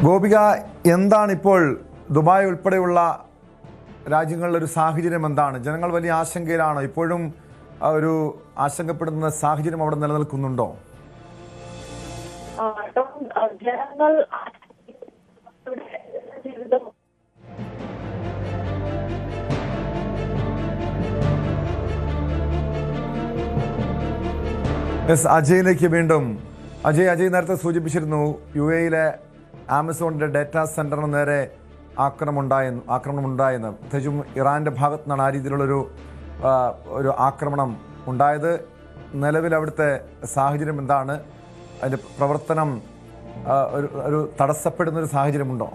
ഗോപിക, എന്താണിപ്പോൾ ദുബായ് ഉൾപ്പെടെയുള്ള രാജ്യങ്ങളിലൊരു സാഹചര്യം എന്താണ്? ജനങ്ങൾ വലിയ ആശങ്കയിലാണ്. ഇപ്പോഴും ഒരു ആശങ്കപ്പെടുന്ന സാഹചര്യം അവിടെ നിലനിൽക്കുന്നുണ്ടോ? ജനങ്ങൾ അജയിലേക്ക് വീണ്ടും. അജയ് നേരത്തെ സൂചിപ്പിച്ചിരുന്നു UAEയിലെ ആമസോണിന്റെ ഡേറ്റാ സെന്ററിന് നേരെ ആക്രമണം ഉണ്ടായെന്ന്. പ്രത്യേകിച്ചും ഇറാന്റെ ഭാഗത്തു നിന്നാണ് ആ രീതിയിലുള്ളൊരു ആക്രമണം ഉണ്ടായത്. നിലവിൽ അവിടുത്തെ സാഹചര്യം എന്താണ്? അതിന്റെ പ്രവർത്തനം ഒരു തടസ്സപ്പെടുന്നൊരു സാഹചര്യമുണ്ടോ?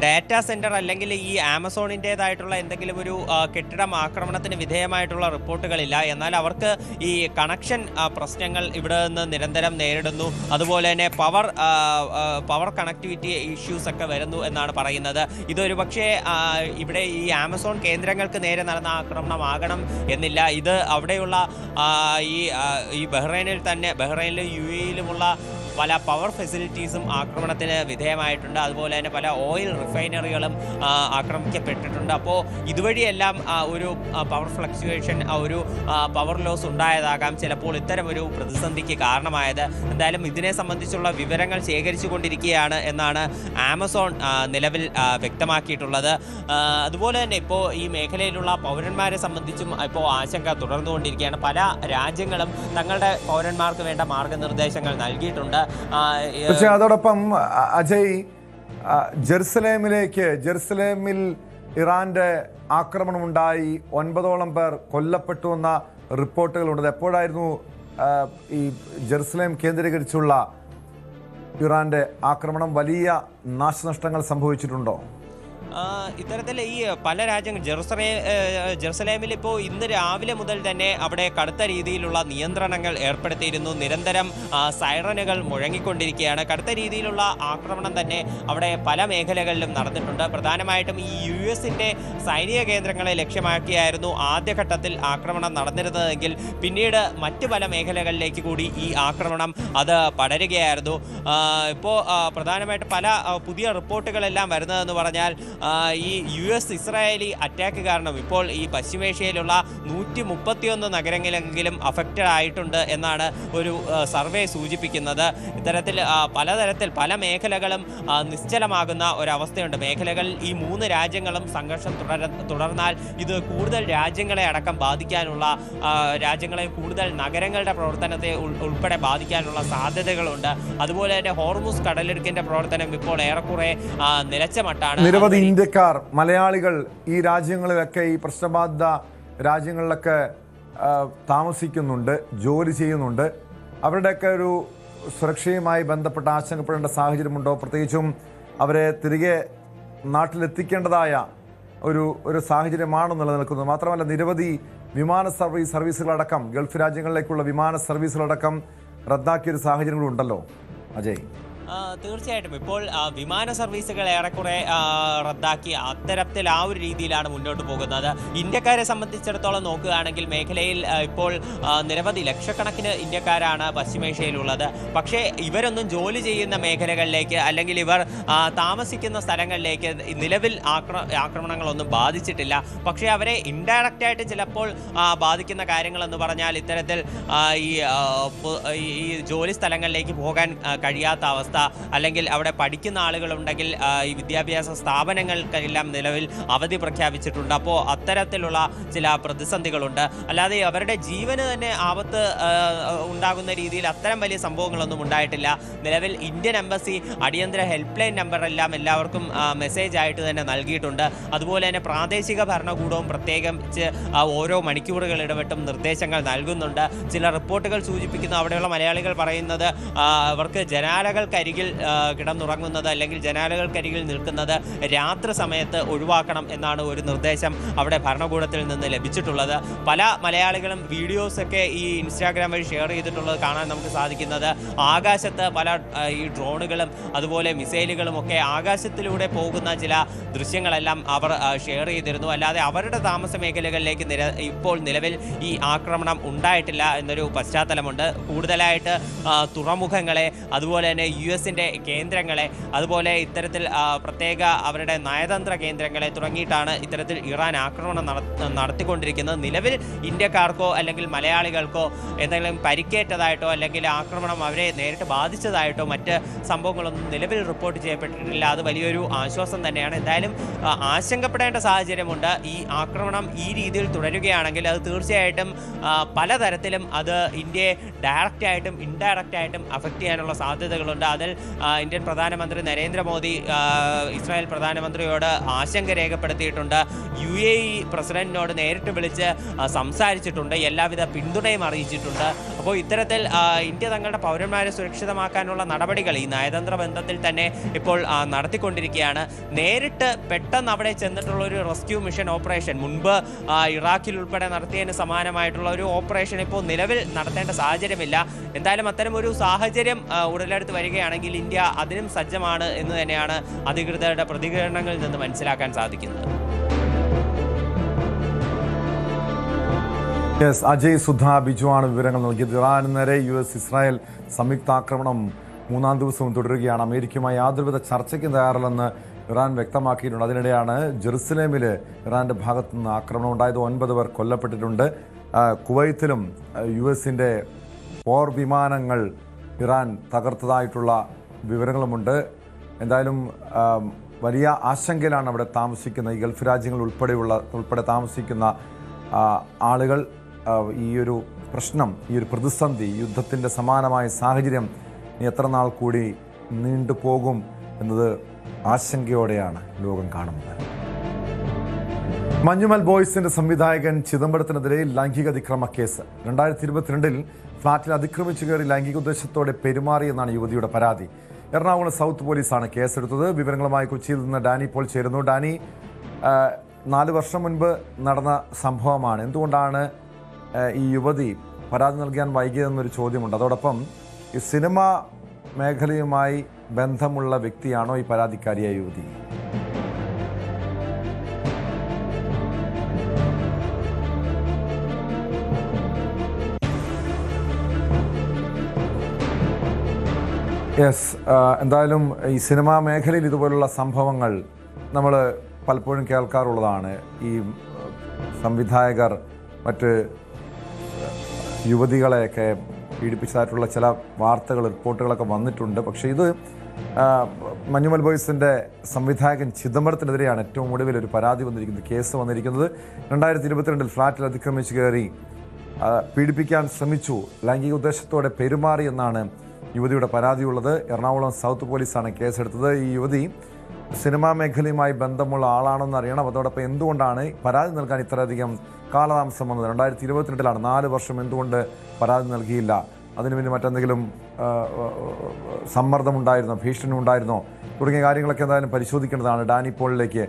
ഡാറ്റാ സെന്റർ അല്ലെങ്കിൽ ഈ ആമസോണിൻ്റെതായിട്ടുള്ള എന്തെങ്കിലും ഒരു കെട്ടിടം ആക്രമണത്തിന് വിധേയമായിട്ടുള്ള റിപ്പോർട്ടുകളില്ല. എന്നാൽ അവർക്ക് ഈ കണക്ഷൻ പ്രശ്നങ്ങൾ ഇവിടെ നിന്ന് നിരന്തരം നേരിടുന്നു. അതുപോലെ തന്നെ പവർ കണക്ടിവിറ്റി ഇഷ്യൂസ് ഒക്കെ വരുന്നു എന്നാണ് പറയുന്നത്. ഇതൊരു പക്ഷേ ഇവിടെ ഈ ആമസോൺ കേന്ദ്രങ്ങൾക്ക് നേരെ നടന്ന ആക്രമണമാകണം എന്നില്ല. ഇത് അവിടെയുള്ള ഈ ബഹ്റൈനിലും UAEയിലുമുള്ള പല പവർ ഫെസിലിറ്റീസും ആക്രമണത്തിന് വിധേയമായിട്ടുണ്ട്. അതുപോലെ തന്നെ പല ഓയിൽ റിഫൈനറികളും ആക്രമിക്കപ്പെട്ടിട്ടുണ്ട്. അപ്പോൾ ഇതുവഴിയെല്ലാം ഒരു പവർ ഫ്ലക്ച്വേഷൻ, ഒരു പവർ ലോസ് ഉണ്ടായതാകാം ചിലപ്പോൾ ഇത്തരമൊരു പ്രതിസന്ധിക്ക് കാരണമായത്. എന്തായാലും ഇതിനെ സംബന്ധിച്ചുള്ള വിവരങ്ങൾ ശേഖരിച്ചു കൊണ്ടിരിക്കുകയാണ് എന്നാണ് ആമസോൺ നിലവിൽ വ്യക്തമാക്കിയിട്ടുള്ളത്. അതുപോലെ തന്നെ ഇപ്പോൾ ഈ മേഖലയിലുള്ള പൗരന്മാരെ സംബന്ധിച്ചും ഇപ്പോൾ ആശങ്ക തുടർന്നുകൊണ്ടിരിക്കുകയാണ്. പല രാജ്യങ്ങളും തങ്ങളുടെ പൗരന്മാർക്ക് വേണ്ട മാർഗനിർദ്ദേശങ്ങൾ നൽകിയിട്ടുണ്ട്. പക്ഷേ അതോടൊപ്പം അജയ്, ജെറുസലേമിൽ ഇറാന്റെ ആക്രമണമുണ്ടായി 9ഓളം പേർ കൊല്ലപ്പെട്ടു എന്ന റിപ്പോർട്ടുകളുണ്ട്. എപ്പോഴായിരുന്നു ഈ ജെറുസലേം കേന്ദ്രീകരിച്ചുള്ള ഇറാന്റെ ആക്രമണം? വലിയ നാശനഷ്ടങ്ങൾ സംഭവിച്ചിട്ടുണ്ടോ? ഇത്തരത്തിൽ ഈ പല രാജ്യങ്ങൾ ജെറുസലേമിൽ ഇപ്പോൾ ഇന്ന് രാവിലെ മുതൽ തന്നെ അവിടെ കടുത്ത രീതിയിലുള്ള നിയന്ത്രണങ്ങൾ ഏർപ്പെടുത്തിയിരുന്നു. നിരന്തരം സൈറനുകൾ മുഴങ്ങിക്കൊണ്ടിരിക്കുകയാണ്. കടുത്ത രീതിയിലുള്ള ആക്രമണം തന്നെ അവിടെ പല മേഖലകളിലും നടന്നിട്ടുണ്ട്. പ്രധാനമായിട്ടും ഈ US-ന്റെ സൈനിക കേന്ദ്രങ്ങളെ ലക്ഷ്യമാക്കിയായിരുന്നു ആദ്യഘട്ടത്തിൽ ആക്രമണം നടന്നിരുന്നതെങ്കിൽ പിന്നീട് മറ്റ് പല മേഖലകളിലേക്ക് കൂടി ഈ ആക്രമണം അത് പടരുകയായിരുന്നു. ഇപ്പോൾ പ്രധാനമായിട്ട് പല പുതിയ റിപ്പോർട്ടുകളെല്ലാം വരുന്നതെന്ന് പറഞ്ഞാൽ ഈ US-ഇസ്രായേലി അറ്റാക്ക് കാരണം ഇപ്പോൾ ഈ പശ്ചിമേഷ്യയിലുള്ള 131 നഗരങ്ങളെങ്കിലും അഫക്റ്റഡ് ആയിട്ടുണ്ട് എന്നാണ് ഒരു സർവേ സൂചിപ്പിക്കുന്നത്. ഇത്തരത്തിൽ പല മേഖലകളും നിശ്ചലമാകുന്ന ഒരവസ്ഥയുണ്ട്. മേഖലകളിൽ ഈ 3 രാജ്യങ്ങളും സംഘർഷം തുടർന്നാൽ ഇത് കൂടുതൽ രാജ്യങ്ങളെ അടക്കം ബാധിക്കാനുള്ള, രാജ്യങ്ങളെ കൂടുതൽ നഗരങ്ങളുടെ പ്രവർത്തനത്തെ ഉൾപ്പെടെ ബാധിക്കാനുള്ള സാധ്യതകളുണ്ട്. അതുപോലെ തന്നെ ഹോർമുസ് കടലിടുക്കിന്റെ പ്രവർത്തനം ഇപ്പോൾ ഏറെക്കുറെ നിലച്ച മട്ടാണ്. നിരവധി ഇന്ത്യക്കാർ മലയാളികൾ ഈ രാജ്യങ്ങളിലൊക്കെ ഈ പ്രശ്നബാധിത രാജ്യങ്ങളിലൊക്കെ താമസിക്കുന്നുണ്ട്, ജോലി ചെയ്യുന്നുണ്ട്. അവരുടെയൊക്കെ ഒരു സുരക്ഷയുമായി ബന്ധപ്പെട്ട് ആശങ്കപ്പെടേണ്ട സാഹചര്യമുണ്ടോ? പ്രത്യേകിച്ചും അവരെ തിരികെ നാട്ടിലെത്തിക്കേണ്ടതായ ഒരു സാഹചര്യമാണ് നിലനിൽക്കുന്നത്. മാത്രമല്ല നിരവധി വിമാന സർവീസുകളടക്കം ഗൾഫ് രാജ്യങ്ങളിലേക്കുള്ള വിമാന സർവീസുകളടക്കം റദ്ദാക്കിയൊരു സാഹചര്യങ്ങളുണ്ടല്ലോ അജയ്. തീർച്ചയായിട്ടും ഇപ്പോൾ വിമാന സർവീസുകൾ ഏറെക്കുറെ റദ്ദാക്കി അത്തരത്തിൽ ആ ഒരു രീതിയിലാണ് മുന്നോട്ട് പോകുന്നത്. ഇന്ത്യക്കാരെ സംബന്ധിച്ചിടത്തോളം നോക്കുകയാണെങ്കിൽ മേഖലയിൽ ഇപ്പോൾ നിരവധി ലക്ഷക്കണക്കിന് ഇന്ത്യക്കാരാണ് പശ്ചിമേഷ്യയിലുള്ളത്. പക്ഷേ ഇവരൊന്നും ജോലി ചെയ്യുന്ന മേഖലകളിലേക്ക് അല്ലെങ്കിൽ ഇവർ താമസിക്കുന്ന സ്ഥലങ്ങളിലേക്ക് നിലവിൽ ആക്രമണങ്ങളൊന്നും ബാധിച്ചിട്ടില്ല. പക്ഷേ അവരെ ഇൻഡയറക്റ്റ് ആയിട്ട് ചിലപ്പോൾ ബാധിക്കുന്ന കാര്യങ്ങളെന്ന് പറഞ്ഞാൽ ഇത്തരത്തിൽ ഈ ജോലി സ്ഥലങ്ങളിലേക്ക് പോകാൻ കഴിയാത്ത അവസ്ഥ, അല്ലെങ്കിൽ അവിടെ പഠിക്കുന്ന ആളുകളുണ്ടെങ്കിൽ ഈ വിദ്യാഭ്യാസ സ്ഥാപനങ്ങൾക്കെല്ലാം നിലവിൽ അവധി പ്രഖ്യാപിച്ചിട്ടുണ്ട്. അപ്പോൾ അത്തരത്തിലുള്ള ചില പ്രതിസന്ധികളുണ്ട്. അല്ലാതെ അവരുടെ ജീവന് തന്നെ ആപത്ത് ഉണ്ടാകുന്ന രീതിയിൽ അത്തരം വലിയ സംഭവങ്ങളൊന്നും ഉണ്ടായിട്ടില്ല. നിലവിൽ ഇന്ത്യൻ എംബസി അടിയന്തര ഹെൽപ്പ് ലൈൻ നമ്പറെല്ലാം എല്ലാവർക്കും മെസ്സേജ് ആയിട്ട് തന്നെ നൽകിയിട്ടുണ്ട്. അതുപോലെ തന്നെ പ്രാദേശിക ഭരണകൂടവും പ്രത്യേകിച്ച് ഓരോ മണിക്കൂറുകൾ ഇടവിട്ടും നിർദ്ദേശങ്ങൾ നൽകുന്നുണ്ട്. ചില റിപ്പോർട്ടുകൾ സൂചിപ്പിക്കുന്ന അവിടെയുള്ള മലയാളികൾ പറയുന്നത് അവർക്ക് ജനാലകൾക്കരികിൽ കിടന്നുറങ്ങുന്നത് അല്ലെങ്കിൽ ജനാലകൾക്കരികിൽ നിൽക്കുന്നത് രാത്രി സമയത്ത് ഒഴിവാക്കണം എന്നാണ് ഒരു നിർദ്ദേശം അവിടെ ഭരണകൂടത്തിൽ നിന്ന് ലഭിച്ചിട്ടുള്ളത്. പല മലയാളികളും വീഡിയോസൊക്കെ ഈ ഇൻസ്റ്റാഗ്രാം വഴി ഷെയർ ചെയ്തിട്ടുള്ളത് കാണാൻ നമുക്ക് സാധിക്കുന്നത്. ആകാശത്ത് പല ഈ ഡ്രോണുകളും അതുപോലെ മിസൈലുകളും ഒക്കെ ആകാശത്തിലൂടെ പോകുന്ന ചില ദൃശ്യങ്ങളെല്ലാം അവർ ഷെയർ ചെയ്തിരുന്നു. അല്ലാതെ അവരുടെ താമസ മേഖലകളിലേക്ക് ഇപ്പോൾ നിലവിൽ ഈ ആക്രമണം ഉണ്ടായിട്ടില്ല എന്നൊരു പശ്ചാത്തലമുണ്ട്. കൂടുതലായിട്ട് തുറമുഖങ്ങളെ അതുപോലെ തന്നെ US-ന്റെ കേന്ദ്രങ്ങളെ അതുപോലെ ഇത്തരത്തിൽ പ്രത്യേക അവരുടെ നയതന്ത്ര കേന്ദ്രങ്ങളെ തുടങ്ങിയിട്ടാണ് ഇത്തരത്തിൽ ഇറാൻ ആക്രമണം നടത്തിക്കൊണ്ടിരിക്കുന്നത്. നിലവിൽ ഇന്ത്യക്കാർക്കോ അല്ലെങ്കിൽ മലയാളികൾക്കോ എന്തെങ്കിലും പരിക്കേറ്റതായിട്ടോ അല്ലെങ്കിൽ ആക്രമണം അവരെ നേരിട്ട് ബാധിച്ചതായിട്ടോ മറ്റ് സംഭവങ്ങളൊന്നും നിലവിൽ റിപ്പോർട്ട് ചെയ്യപ്പെട്ടിട്ടില്ല. അത് വലിയൊരു ആശ്വാസം തന്നെയാണ്. എന്തായാലും ആശങ്കപ്പെടേണ്ട സാഹചര്യമുണ്ട്. ഈ ആക്രമണം ഈ രീതിയിൽ തുടരുകയാണെങ്കിൽ അത് തീർച്ചയായിട്ടും പലതരത്തിലും അത് ഇന്ത്യയെ ഡയറക്റ്റായിട്ടും ഇൻഡയറക്റ്റായിട്ടും അഫക്റ്റ് ചെയ്യാനുള്ള സാധ്യതകളുണ്ട്. അതിൽ ഇന്ത്യൻ പ്രധാനമന്ത്രി നരേന്ദ്രമോദി ഇസ്രായേൽ പ്രധാനമന്ത്രിയോട് ആശങ്ക രേഖപ്പെടുത്തിയിട്ടുണ്ട്. UAE പ്രസിഡന്റിനോട് നേരിട്ട് വിളിച്ച് സംസാരിച്ചിട്ടുണ്ട്. എല്ലാവിധ പിന്തുണയും അറിയിച്ചിട്ടുണ്ട്. അപ്പോൾ ഇത്തരത്തിൽ ഇന്ത്യ തങ്ങളുടെ പൗരന്മാരെ സുരക്ഷിതമാക്കാനുള്ള നടപടികൾ ഈ നയതന്ത്ര ബന്ധത്തിൽ തന്നെ ഇപ്പോൾ നടത്തിക്കൊണ്ടിരിക്കുകയാണ്. നേരിട്ട് പെട്ടെന്ന് അവിടെ ചെന്നിട്ടുള്ള ഒരു റെസ്ക്യൂ മിഷൻ ഓപ്പറേഷൻ മുൻപ് ഇറാഖിൽ ഉൾപ്പെടെ നടത്തിയതിന് സമാനമായിട്ടുള്ള ഒരു ഓപ്പറേഷൻ ഇപ്പോൾ നിലവിൽ നടത്തേണ്ട സാഹചര്യമില്ല. എന്തായാലും അത്തരം ഒരു സാഹചര്യം ഉടലെടുത്ത് വരികയാണെങ്കിൽ ഇന്ത്യ അതിനും സജ്ജമാണ് എന്ന് തന്നെയാണ് അധികൃതരുടെ പ്രതികരണങ്ങളിൽ നിന്ന് മനസ്സിലാക്കാൻ സാധിക്കുന്നത്. അജയ് സുധ ബിജുവാണ് വിവരങ്ങൾ നൽകിയത്. ഇറാന് നേരെ US ഇസ്രായേൽ സംയുക്ത ആക്രമണം 3-ാം ദിവസവും തുടരുകയാണ്. അമേരിക്കയുമായി യാതൊരുവിധ ചർച്ചയ്ക്കും തയ്യാറല്ലെന്ന് ഇറാൻ വ്യക്തമാക്കിയിട്ടുണ്ട്. അതിനിടെയാണ് ജെറുസലേമിൽ ഇറാന്റെ ഭാഗത്തുനിന്ന് ആക്രമണം ഉണ്ടായത്. 9 പേർ കൊല്ലപ്പെട്ടിട്ടുണ്ട്. കുവൈത്തിലും US-ന്റെ പോർ വിമാനങ്ങൾ ഇറാൻ തകർത്തതായിട്ടുള്ള വിവരങ്ങളുമുണ്ട്. എന്തായാലും വലിയ ആശങ്കയിലാണ് അവിടെ താമസിക്കുന്ന ഈ ഗൾഫ് രാജ്യങ്ങൾ ഉൾപ്പെടെ താമസിക്കുന്ന ആളുകൾ. ഈ ഒരു പ്രശ്നം, ഈ ഒരു പ്രതിസന്ധി, യുദ്ധത്തിൻ്റെ സമാനമായ സാഹചര്യം ഇനി എത്ര നാൾ കൂടി നീണ്ടുപോകും എന്നത് ആശങ്കയോടെയാണ് ലോകം കാണുന്നത്. മഞ്ഞുമൽ ബോയ്സിന്റെ സംവിധായകൻ ചിദംബരത്തിനെതിരെ ലൈംഗിക അതിക്രമ കേസ്. 2022 ഫ്ളാറ്റിൽ അതിക്രമിച്ചു കയറി ലൈംഗിക ഉദ്ദേശത്തോടെ പെരുമാറിയെന്നാണ് യുവതിയുടെ പരാതി. എറണാകുളം സൗത്ത് പോലീസാണ് കേസെടുത്തത്. വിവരങ്ങളുമായി കൊച്ചിയിൽ നിന്ന് ഡാനി പോൾ ചേരുന്നു. ഡാനി, 4 വർഷം മുൻപ് നടന്ന സംഭവമാണ്. എന്തുകൊണ്ടാണ് ഈ യുവതി പരാതി നൽകാൻ വൈകിയതെന്നൊരു ചോദ്യമുണ്ട്. അതോടൊപ്പം ഈ സിനിമ മേഖലയുമായി ബന്ധമുള്ള വ്യക്തിയാണോ ഈ പരാതിക്കാരിയായ യുവതി? എന്തായാലും ഈ സിനിമാ മേഖലയിൽ ഇതുപോലുള്ള സംഭവങ്ങൾ നമ്മൾ പലപ്പോഴും കേൾക്കാറുള്ളതാണ്. ഈ സംവിധായകർ മറ്റ് യുവതികളെയൊക്കെ പീഡിപ്പിച്ചതായിട്ടുള്ള ചില വാർത്തകൾ, റിപ്പോർട്ടുകളൊക്കെ വന്നിട്ടുണ്ട്. പക്ഷേ ഇത് മഞ്ഞുമൽ ബോയ്സിൻ്റെ സംവിധായകൻ ചിദംബരത്തിനെതിരെയാണ് ഏറ്റവും ഒടുവിൽ ഒരു പരാതി വന്നിരിക്കുന്നത്, കേസ് വന്നിരിക്കുന്നത്. 2022 ഫ്ളാറ്റിൽ അതിക്രമിച്ച് കയറി പീഡിപ്പിക്കാൻ ശ്രമിച്ചു, ലൈംഗിക ഉദ്ദേശത്തോടെ പെരുമാറി എന്നാണ് യുവതിയുടെ പരാതിയുള്ളത്. എറണാകുളം സൗത്ത് പോലീസാണ് കേസെടുത്തത്. ഈ യുവതി സിനിമാ മേഖലയുമായി ബന്ധമുള്ള ആളാണെന്ന് അറിയണം. അതോടൊപ്പം എന്തുകൊണ്ടാണ് പരാതി നൽകാൻ ഇത്രയധികം കാലതാമസം വന്നത്? 2022 4 വർഷം എന്തുകൊണ്ട് പരാതി നൽകിയില്ല? അതിനു വേണ്ടി മറ്റെന്തെങ്കിലും സമ്മർദ്ദമുണ്ടായിരുന്നോ, ഭീഷണി ഉണ്ടായിരുന്നോ തുടങ്ങിയ കാര്യങ്ങളൊക്കെ എന്തായാലും പരിശോധിക്കേണ്ടതാണ്. ഡാനി പോളിലേക്ക്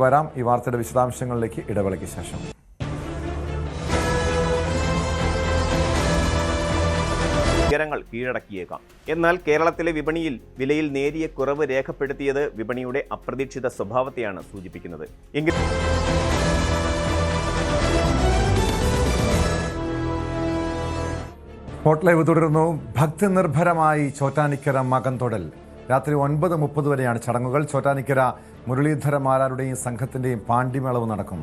വരാം. ഈ വാർത്തയുടെ വിശദാംശങ്ങളിലേക്ക് ഇടവേളയ്ക്ക് ശേഷം. ഉയരങ്ങൾ കീഴടക്കിയേക്കാം. എന്നാൽ കേരളത്തിലെ വിപണിയിൽ വിലയിൽ നേരിയ കുറവ് രേഖപ്പെടുത്തിയത് വിപണിയുടെ അപ്രതീക്ഷിത സ്വഭാവത്തെയാണ് സൂചിപ്പിക്കുന്നത്. സ്പോട്ട് ലൈവ് തുടരുന്നു. ഭക്തിനിർഭരമായി ചോറ്റാനിക്കര മകൻതൊടൽ. രാത്രി 9:30 വരെയാണ് ചടങ്ങുകൾ. ചോറ്റാനിക്കര മുരളീധര മാരാരുടെയും സംഘത്തിന്റെയും പാണ്ടിമേളവ് നടക്കും.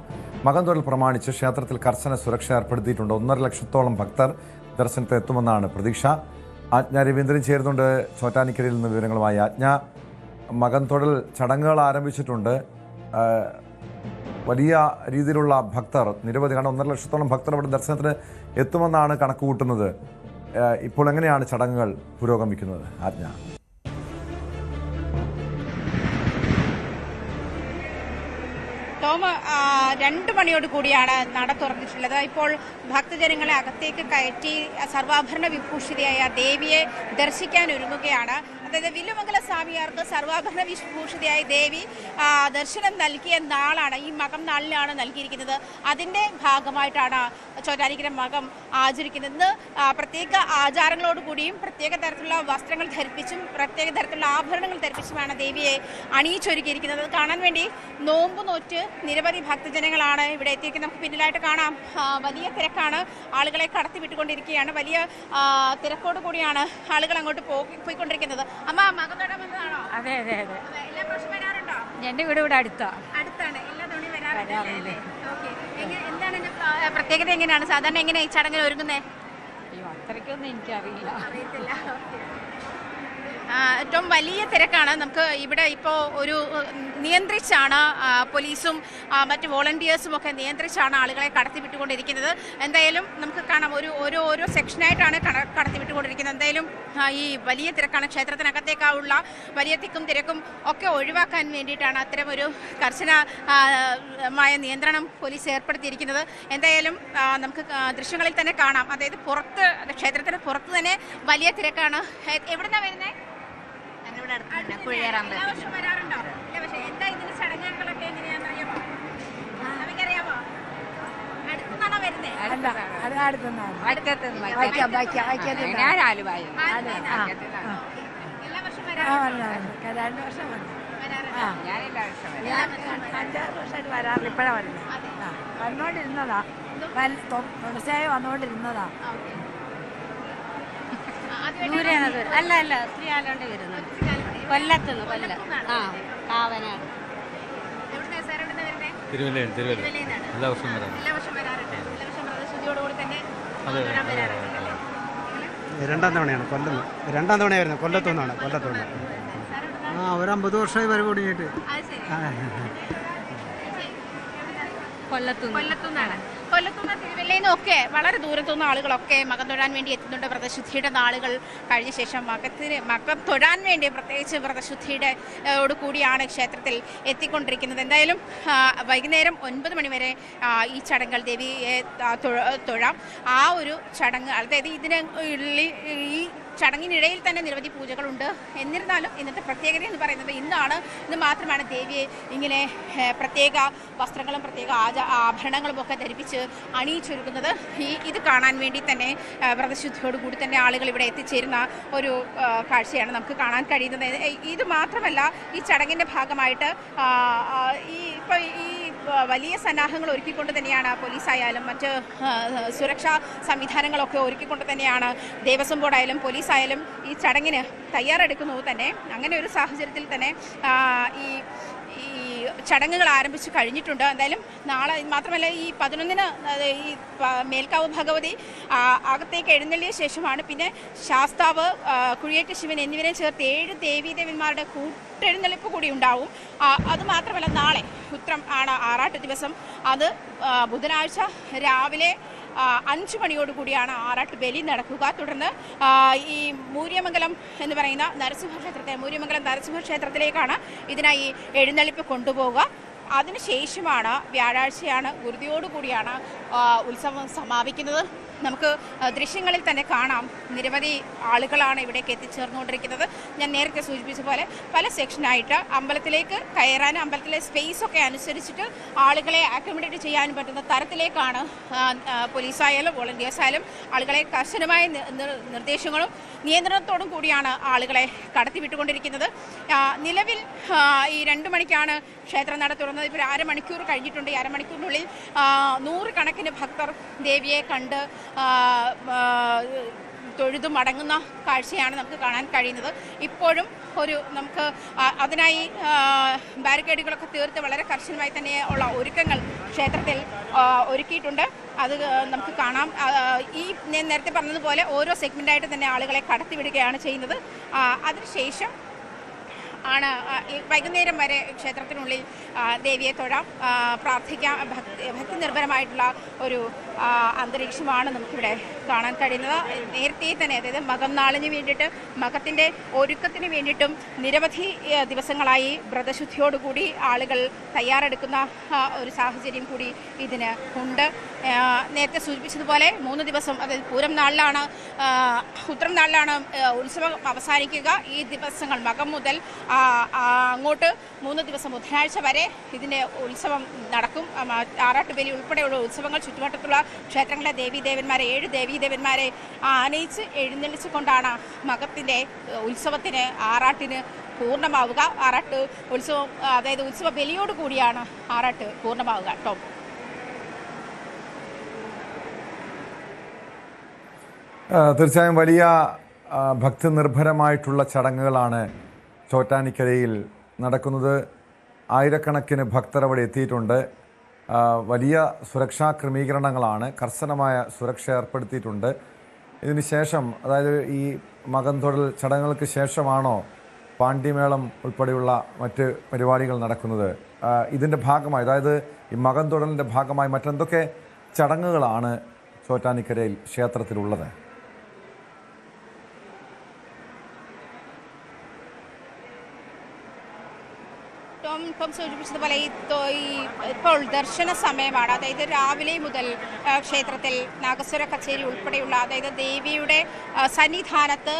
മകൻതൊടൽ പ്രമാണിച്ച് ക്ഷേത്രത്തിൽ കർശന സുരക്ഷ ഏർപ്പെടുത്തിയിട്ടുണ്ട്. 1.5 ലക്ഷത്തോളം ഭക്തർ ദർശനത്തിന് എത്തുമെന്നാണ് പ്രതീക്ഷ. ആജ്ഞ രവീന്ദ്രൻ ചേരുന്നുണ്ട് ചോറ്റാനിക്കരയിൽ നിന്ന് വിവരങ്ങളുമായി. ആജ്ഞ, മകൻതൊടൽ ചടങ്ങുകൾ ആരംഭിച്ചിട്ടുണ്ട്. വലിയ രീതിയിലുള്ള ഭക്തർ, നിരവധി, കാരണം 1.5 ലക്ഷത്തോളം ഭക്തർ അവിടെ ദർശനത്തിന് എത്തുമെന്നാണ് കണക്ക് കൂട്ടുന്നത്. ഇപ്പോൾ എങ്ങനെയാണ് ചടങ്ങുകൾ പുരോഗമിക്കുന്നത് ആജ്ഞ? ടോം, 2 മണിയോട് കൂടിയാണ് നട തുറന്നിട്ടുള്ളത്. ഇപ്പോൾ ഭക്തജനങ്ങളെ അകത്തേക്ക് കയറ്റി സർവാഭരണ വിഭൂഷിതയായ ദേവിയെ ദർശിക്കാൻ ഒരുങ്ങുകയാണ്. അതായത് വില്ലുമംഗല സ്വാമിയാർക്ക് സർവാഭരണ വിഭൂഷിതയായ ദേവി ദർശനം നൽകിയ നാളാണ്, ഈ മകം നാളിലാണ് നൽകിയിരിക്കുന്നത്. അതിൻ്റെ ഭാഗമായിട്ടാണ് ചോറ്റാനിക്കര മകം ആചരിക്കുന്നത്. ഇന്ന് പ്രത്യേക ആചാരങ്ങളോടുകൂടിയും പ്രത്യേക തരത്തിലുള്ള വസ്ത്രങ്ങൾ ധരിപ്പിച്ചും പ്രത്യേക തരത്തിലുള്ള ആഭരണങ്ങൾ ധരിപ്പിച്ചുമാണ് ദേവിയെ അണിയിച്ചൊരുക്കിയിരിക്കുന്നത്. കാണാൻ വേണ്ടി നോമ്പ് നോറ്റ് നിരവധി ഭക്തജനങ്ങളാണ് ഇവിടെ എത്തിയിരിക്കുന്നത്. നമുക്ക് പിന്നിലായിട്ട് കാണാം, വലിയ തിരക്കാണ്. ആളുകളെ കടത്തി വിട്ടുകൊണ്ടിരിക്കുകയാണ്. വലിയ തിരക്കോട് കൂടിയാണ് ആളുകൾ അങ്ങോട്ട് പോയിക്കൊണ്ടിരിക്കുന്നത്. അമ്മ, മകൻതൊടൽ വന്നതാണോ? അതെ അതെ അതെ. എല്ലാ പ്രാവശ്യം വരാറുണ്ടോ? എൻ്റെ വീട് ഇവിടെ അടുത്താണ്. എല്ലാ തവണയും വരാറുണ്ട്. എന്താണ് പ്രത്യേകത? എങ്ങനെയാണ് സാധാരണ എങ്ങനെ ഈ ചടങ്ങിൽ ഒരുങ്ങുന്നത്? അയ്യോ, അത്രയ്ക്കൊന്നും എനിക്കറിയില്ല. അറിയത്തില്ല. ഏറ്റവും വലിയ തിരക്കാണ്. നമുക്ക് ഇവിടെ ഇപ്പോൾ ഒരു നിയന്ത്രിച്ചാണ് പോലീസും മറ്റ് വോളണ്ടിയേഴ്സും ഒക്കെ നിയന്ത്രിച്ചാണ് ആളുകളെ കടത്തിവിട്ടുകൊണ്ടിരിക്കുന്നത്. എന്തായാലും നമുക്ക് കാണാം, ഓരോ സെക്ഷനായിട്ടാണ് കടത്തിവിട്ടുകൊണ്ടിരിക്കുന്നത്. എന്തായാലും ഈ വലിയ തിരക്കാണ്. ക്ഷേത്രത്തിനകത്തേക്കുള്ള വലിയ തിക്കും തിരക്കും ഒക്കെ ഒഴിവാക്കാൻ വേണ്ടിയിട്ടാണ് അത്തരം ഒരു കർശനമായ നിയന്ത്രണം പോലീസ് ഏർപ്പെടുത്തിയിരിക്കുന്നത്. എന്തായാലും നമുക്ക് ദൃശ്യങ്ങളിൽ തന്നെ കാണാം. അതായത് ക്ഷേത്രത്തിന് പുറത്ത് തന്നെ വലിയ തിരക്കാണ്. എവിടുന്നാണ് വരുന്നത്? വരാറുണ്ടോ? പക്ഷേ എന്താ ഇതിന്റെ ചടങ്ങുകളൊക്കെ എങ്ങനെയാണെന്ന് അറിയാമോ? നമുക്കറിയാമോ? അടുത്തുനിന്നാണോ വരുന്നത്? ഞാൻ ആലുവായ. എല്ലാ വർഷവും വരാറുണ്ട്. 2 വർഷം ഞാൻ എല്ലാ വർഷം 5-6 വർഷമായിട്ട് വരാറില്ല. ഇപ്പോഴാണ് വരുന്നത്. വന്നോണ്ടിരുന്നതാ, തുടർച്ചയായി വന്നുകൊണ്ടിരുന്നതാ. ദൂരെയാണ്. അല്ല ഒത്തിരി ആലോണ്ട് വരുന്നത്. കൊല്ലത്തുനിന്ന്. കാവനാട്. തിരുവല്ല എല്ലാ വർഷവും വരാറുണ്ട്. 2ാം തവണയാണ്. രണ്ടാം തവണ വരുന്നത്. കൊല്ലത്തുനിന്നാണ്. ഒരു 50 വർഷമായി വരവ് തുടങ്ങിയിട്ട്. കൊല്ലത്തുനിന്നാണ്. തിരുവല്ലയിൽ നിന്നൊക്കെ വളരെ ദൂരത്തുനിന്ന് ആളുകളൊക്കെ മകം തൊഴാൻ വേണ്ടി എത്തുന്നുണ്ട്. വ്രതശുദ്ധിയുടെ നാളുകൾ കഴിഞ്ഞ ശേഷം മകം തൊഴാൻ വേണ്ടി പ്രത്യേകിച്ച് വ്രതശുദ്ധിയുടെ കൂടിയാണ് ക്ഷേത്രത്തിൽ എത്തിക്കൊണ്ടിരിക്കുന്നത്. എന്തായാലും വൈകുന്നേരം 9 മണി വരെ ഈ ചടങ്ങുകൾ ദേവിയെ തൊഴാം. ആ ഒരു ചടങ്ങ്, അതായത് ഈ ചടങ്ങിനിടയിൽ തന്നെ നിരവധി പൂജകളുണ്ട്. എന്നിരുന്നാലും ഇന്നത്തെ പ്രത്യേകത എന്ന് പറയുന്നത് ഇന്ന് മാത്രമാണ് ദേവിയെ ഇങ്ങനെ പ്രത്യേക വസ്ത്രങ്ങളും പ്രത്യേക ആഭരണങ്ങളും ഒക്കെ ധരിപ്പിച്ച് അണിയിച്ചൊരുക്കുന്നത്. ഇത് കാണാൻ വേണ്ടി തന്നെ വ്രതശുദ്ധിയോടുകൂടി തന്നെ ആളുകൾ ഇവിടെ എത്തിച്ചേരുന്ന ഒരു കാഴ്ചയാണ് നമുക്ക് കാണാൻ കഴിയുന്നത്. ഇത് മാത്രമല്ല, ഈ ചടങ്ങിൻ്റെ ഭാഗമായിട്ട് ഈ വലിയ സന്നാഹങ്ങൾ ഒരുക്കിക്കൊണ്ട് തന്നെയാണ് പോലീസായാലും മറ്റ് സുരക്ഷാ സംവിധാനങ്ങളൊക്കെ ഒരുക്കിക്കൊണ്ട് തന്നെയാണ് ദേവസ്വം ബോർഡായാലും പോലീസായാലും ഈ ചടങ്ങിന് തയ്യാറെടുക്കുന്നത് തന്നെ. അങ്ങനെ ഒരു സാഹചര്യത്തിൽ തന്നെ ഈ ചടങ്ങുകൾ ആരംഭിച്ച് കഴിഞ്ഞിട്ടുണ്ട്. എന്തായാലും നാളെ മാത്രമല്ല, ഈ 11-ന് ഈ മേൽക്കാവ് ഭഗവതി അകത്തേക്ക് എഴുന്നള്ളിയ ശേഷമാണ് പിന്നെ ശാസ്താവ്, കുഴിയേറ്റ് ശിവൻ എന്നിവരെ ചേർത്ത് 7 ദേവീദേവന്മാരുടെ കൂട്ടെഴുന്നള്ളിപ്പ് കൂടി ഉണ്ടാവും. അതുമാത്രമല്ല, നാളെ ഉത്രം ആണ് ആറാട്ട് ദിവസം. അത് ബുധനാഴ്ച രാവിലെ 5 മണിയോടുകൂടിയാണ് ആറാട്ട് ബലി നടക്കുക. തുടർന്ന് ഈ മൂര്യമംഗലം എന്ന് പറയുന്ന മൂര്യമംഗലം നരസിംഹ ക്ഷേത്രത്തിലേക്കാണ് ഇതിനായി എഴുന്നള്ളിപ്പ് കൊണ്ടുപോവുക. അതിനുശേഷമാണ് വ്യാഴാഴ്ചയാണ് ഗുരുതിയോടുകൂടിയാണ് ഉത്സവം സമാപിക്കുന്നത്. നമുക്ക് ദൃശ്യങ്ങളിൽ തന്നെ കാണാം, നിരവധി ആളുകളാണ് ഇവിടേക്ക് എത്തിച്ചേർന്നുകൊണ്ടിരിക്കുന്നത്. ഞാൻ നേരത്തെ സൂചിപ്പിച്ച പോലെ പല സെക്ഷനായിട്ട് അമ്പലത്തിലേക്ക് കയറാനും അമ്പലത്തിലെ സ്പേസ് ഒക്കെ അനുസരിച്ചിട്ട് ആളുകളെ അക്കോമഡേറ്റ് ചെയ്യാൻ പറ്റുന്ന തരത്തിലേക്കാണ് പോലീസായാലും വോളണ്ടിയേഴ്സ് ആയാലും ആളുകളെ കർശനമായ നിർദ്ദേശങ്ങളും നിയന്ത്രണത്തോടും കൂടിയാണ് ആളുകളെ കടത്തിവിട്ടുകൊണ്ടിരിക്കുന്നത്. നിലവിൽ ഈ 2 മണിക്കാണ് ക്ഷേത്രം നട തുറന്നത്. ഇപ്പോൾ 1/2 മണിക്കൂർ കഴിഞ്ഞിട്ടുണ്ട്. ഈ 1/2 മണിക്കൂറിനുള്ളിൽ 100 കണക്കിന് ഭക്തർ ദേവിയെ കണ്ട് തൊഴുതു മടങ്ങുന്ന കാഴ്ചയാണ് നമുക്ക് കാണാൻ കഴിയുന്നത്. ഇപ്പോഴും നമുക്ക് അതിനായി ബാരിക്കേഡുകളൊക്കെ തീർത്ത് വളരെ കർശനമായി തന്നെ ഉള്ള ഒരുക്കങ്ങൾ ക്ഷേത്രത്തിൽ ഒരുക്കിയിട്ടുണ്ട്. അത് നമുക്ക് കാണാം. ഈ ഞാൻ നേരത്തെ പറഞ്ഞതുപോലെ ഓരോ സെഗ്മെൻ്റായിട്ട് തന്നെ ആളുകളെ കടത്തിവിടുകയാണ് ചെയ്യുന്നത്. അതിനുശേഷം ആണ് വൈകുന്നേരം വരെ ക്ഷേത്രത്തിനുള്ളിൽ ദേവിയെ തൊഴാം, പ്രാർത്ഥിക്കാം. ഭക്തി നിർഭരമായിട്ടുള്ള ഒരു അന്തരീക്ഷമാണ് നമുക്കിവിടെ കാണാൻ കഴിയുന്നത്. നേരത്തെ തന്നെ, അതായത് മകം നാളിന് വേണ്ടിയിട്ട്, മകത്തിൻ്റെ ഒരുക്കത്തിന് വേണ്ടിയിട്ടും നിരവധി ദിവസങ്ങളായി വ്രതശുദ്ധിയോടുകൂടി ആളുകൾ തയ്യാറെടുക്കുന്ന ഒരു സാഹചര്യം കൂടി ഇതിന് ഉണ്ട്. നേരത്തെ സൂചിപ്പിച്ചതുപോലെ 3 ദിവസം, അതായത് പൂരം നാളിലാണ്, ഉത്രം നാളിലാണ് ഉത്സവം അവസാനിക്കുക. ഈ ദിവസങ്ങൾ മകം മുതൽ അങ്ങോട്ട് 3 ദിവസം ബുധനാഴ്ച വരെ ഇതിൻ്റെ ഉത്സവം നടക്കും. ആറാട്ടുബലി ഉൾപ്പെടെയുള്ള ഉത്സവങ്ങൾ ചുറ്റുവട്ടത്തുള്ള ക്ഷേത്രങ്ങളിലെ ദേവീദേവന്മാരെ 7 ദേവീദേവന്മാരെ ആനയിച്ച് എഴുന്നള്ളിച്ചു കൊണ്ടാണ് മകത്തിൻ്റെ ഉത്സവത്തിന് ആറാട്ടിന് പൂർണ്ണമാവുക. ആറാട്ട് ഉത്സവം, അതായത് ഉത്സവ ബലിയോട് കൂടിയാണ് ആറാട്ട് പൂർണ്ണമാവുക. ടോം, തീർച്ചയായും വലിയ ഭക്തി നിർഭരമായിട്ടുള്ള ചടങ്ങുകളാണ് ചോറ്റാനിക്കരയിൽ നടക്കുന്നത്. ആയിരക്കണക്കിന് ഭക്തർ അവിടെ എത്തിയിട്ടുണ്ട്. വലിയ സുരക്ഷാ ക്രമീകരണങ്ങളാണ്, കർശനമായ സുരക്ഷ ഏർപ്പെടുത്തിയിട്ടുണ്ട്. ഇതിന് ശേഷം, അതായത് ഈ മകം തൊഴൽ ചടങ്ങുകൾക്ക് ശേഷമാണോ പാണ്ടിമേളം ഉൾപ്പെടെയുള്ള മറ്റ് പരിപാടികൾ നടക്കുന്നത്? ഇതിൻ്റെ ഭാഗമായി, അതായത് ഈ മകം തൊഴലിൻ്റെ ഭാഗമായി മറ്റെന്തൊക്കെ ചടങ്ങുകളാണ് ചോറ്റാനിക്കരയിൽ ക്ഷേത്രത്തിലുള്ളത്? ടോം സൂചിപ്പിച്ചതുപോലെ ഇപ്പോൾ ദർശന സമയമാണ്. അതായത് രാവിലെ മുതൽ ക്ഷേത്രത്തിൽ നാഗസ്വര കച്ചേരി ഉൾപ്പെടെയുള്ള, അതായത് ദേവിയുടെ സന്നിധാനത്ത്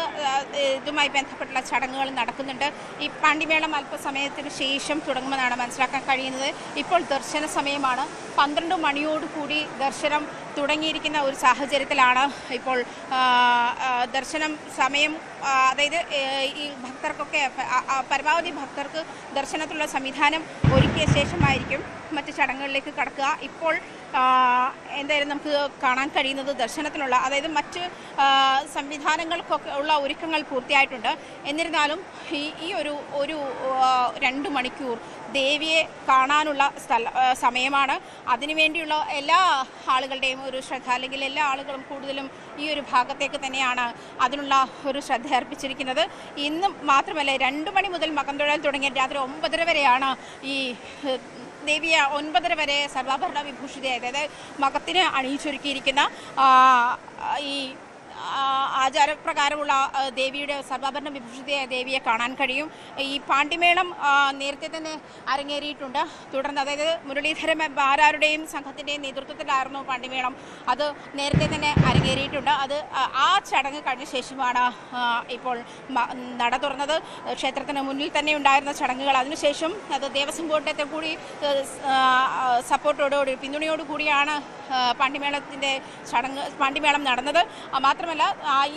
ഇതുമായി ബന്ധപ്പെട്ടുള്ള ചടങ്ങുകൾ നടക്കുന്നുണ്ട്. ഈ പാണ്ടിമേളം അല്പസമയത്തിന് ശേഷം തുടങ്ങുമെന്നാണ് മനസ്സിലാക്കാൻ കഴിയുന്നത്. ഇപ്പോൾ ദർശന സമയമാണ്. 12 മണിയോടുകൂടി ദർശനം തുടങ്ങിയിരിക്കുന്ന ഒരു സാഹചര്യത്തിലാണ് ഇപ്പോൾ ദർശനം സമയം. അതായത് ഈ ഭക്തർക്കൊക്കെ പരമാവധി ഭക്തർക്ക് ദർശനത്തിലുള്ള സംവിധാനം ഒരുക്കിയ ശേഷമായിരിക്കും മറ്റ് ചടങ്ങുകളിലേക്ക് കടക്കുക. ഇപ്പോൾ എന്തായാലും നമുക്ക് കാണാൻ കഴിയുന്നത് ദർശനത്തിനുള്ള, അതായത് മറ്റ് സംവിധാനങ്ങൾക്കൊക്കെ ഉള്ള ഒരുക്കങ്ങൾ പൂർത്തിയായിട്ടുണ്ട്. എന്നിരുന്നാലും ഈ ഒരു 2 മണിക്കൂർ ദേവിയെ കാണാനുള്ള സമയമാണ്. അതിനുവേണ്ടിയുള്ള എല്ലാ ആളുകളുടെയും ഒരു ശ്രദ്ധ, അല്ലെങ്കിൽ എല്ലാ ആളുകളും കൂടുതലും ഈ ഒരു ഭാഗത്തേക്ക് തന്നെയാണ് അതിനുള്ള ഒരു ശ്രദ്ധ അർപ്പിച്ചിരിക്കുന്നത്. ഇന്നും മാത്രമല്ല, 2 മണി മുതൽ മകം തൊഴൽ തുടങ്ങിയ രാത്രി 9:30 വരെയാണ് ഈ ദേവിയെ 9:30 വരെ സർവാഭരണ വിഭൂഷിത, അതായത് മകത്തിന് അണിയിച്ചൊരുക്കിയിരിക്കുന്ന ഈ ആചാരപ്രകാരമുള്ള ദേവിയുടെ സർവാഭരണ വിഭൂഷിതയായ ദേവിയെ കാണാൻ കഴിയും. ഈ പാണ്ടിമേളം നേരത്തെ തന്നെ അരങ്ങേറിയിട്ടുണ്ട്. തുടർന്ന്, അതായത് മുരളീധരൻ ആരാരുടെയും സംഘത്തിൻ്റെയും നേതൃത്വത്തിലായിരുന്നു പാണ്ടിമേളം. അത് നേരത്തെ തന്നെ അരങ്ങേറിയിട്ടുണ്ട്. ആ ചടങ്ങ് കഴിഞ്ഞ ശേഷമാണ് ഇപ്പോൾ നട തുറന്നത്. ക്ഷേത്രത്തിന് മുന്നിൽ തന്നെ ഉണ്ടായിരുന്ന ചടങ്ങുകൾ, അതിനുശേഷം അത് ദേവസ്വം ബോർഡിൻ്റെ കൂടി സപ്പോർട്ടോടുകൂടി, പിന്തുണയോടുകൂടിയാണ് പാണ്ടിമേളം നടന്നത്. മാത്രമല്ല,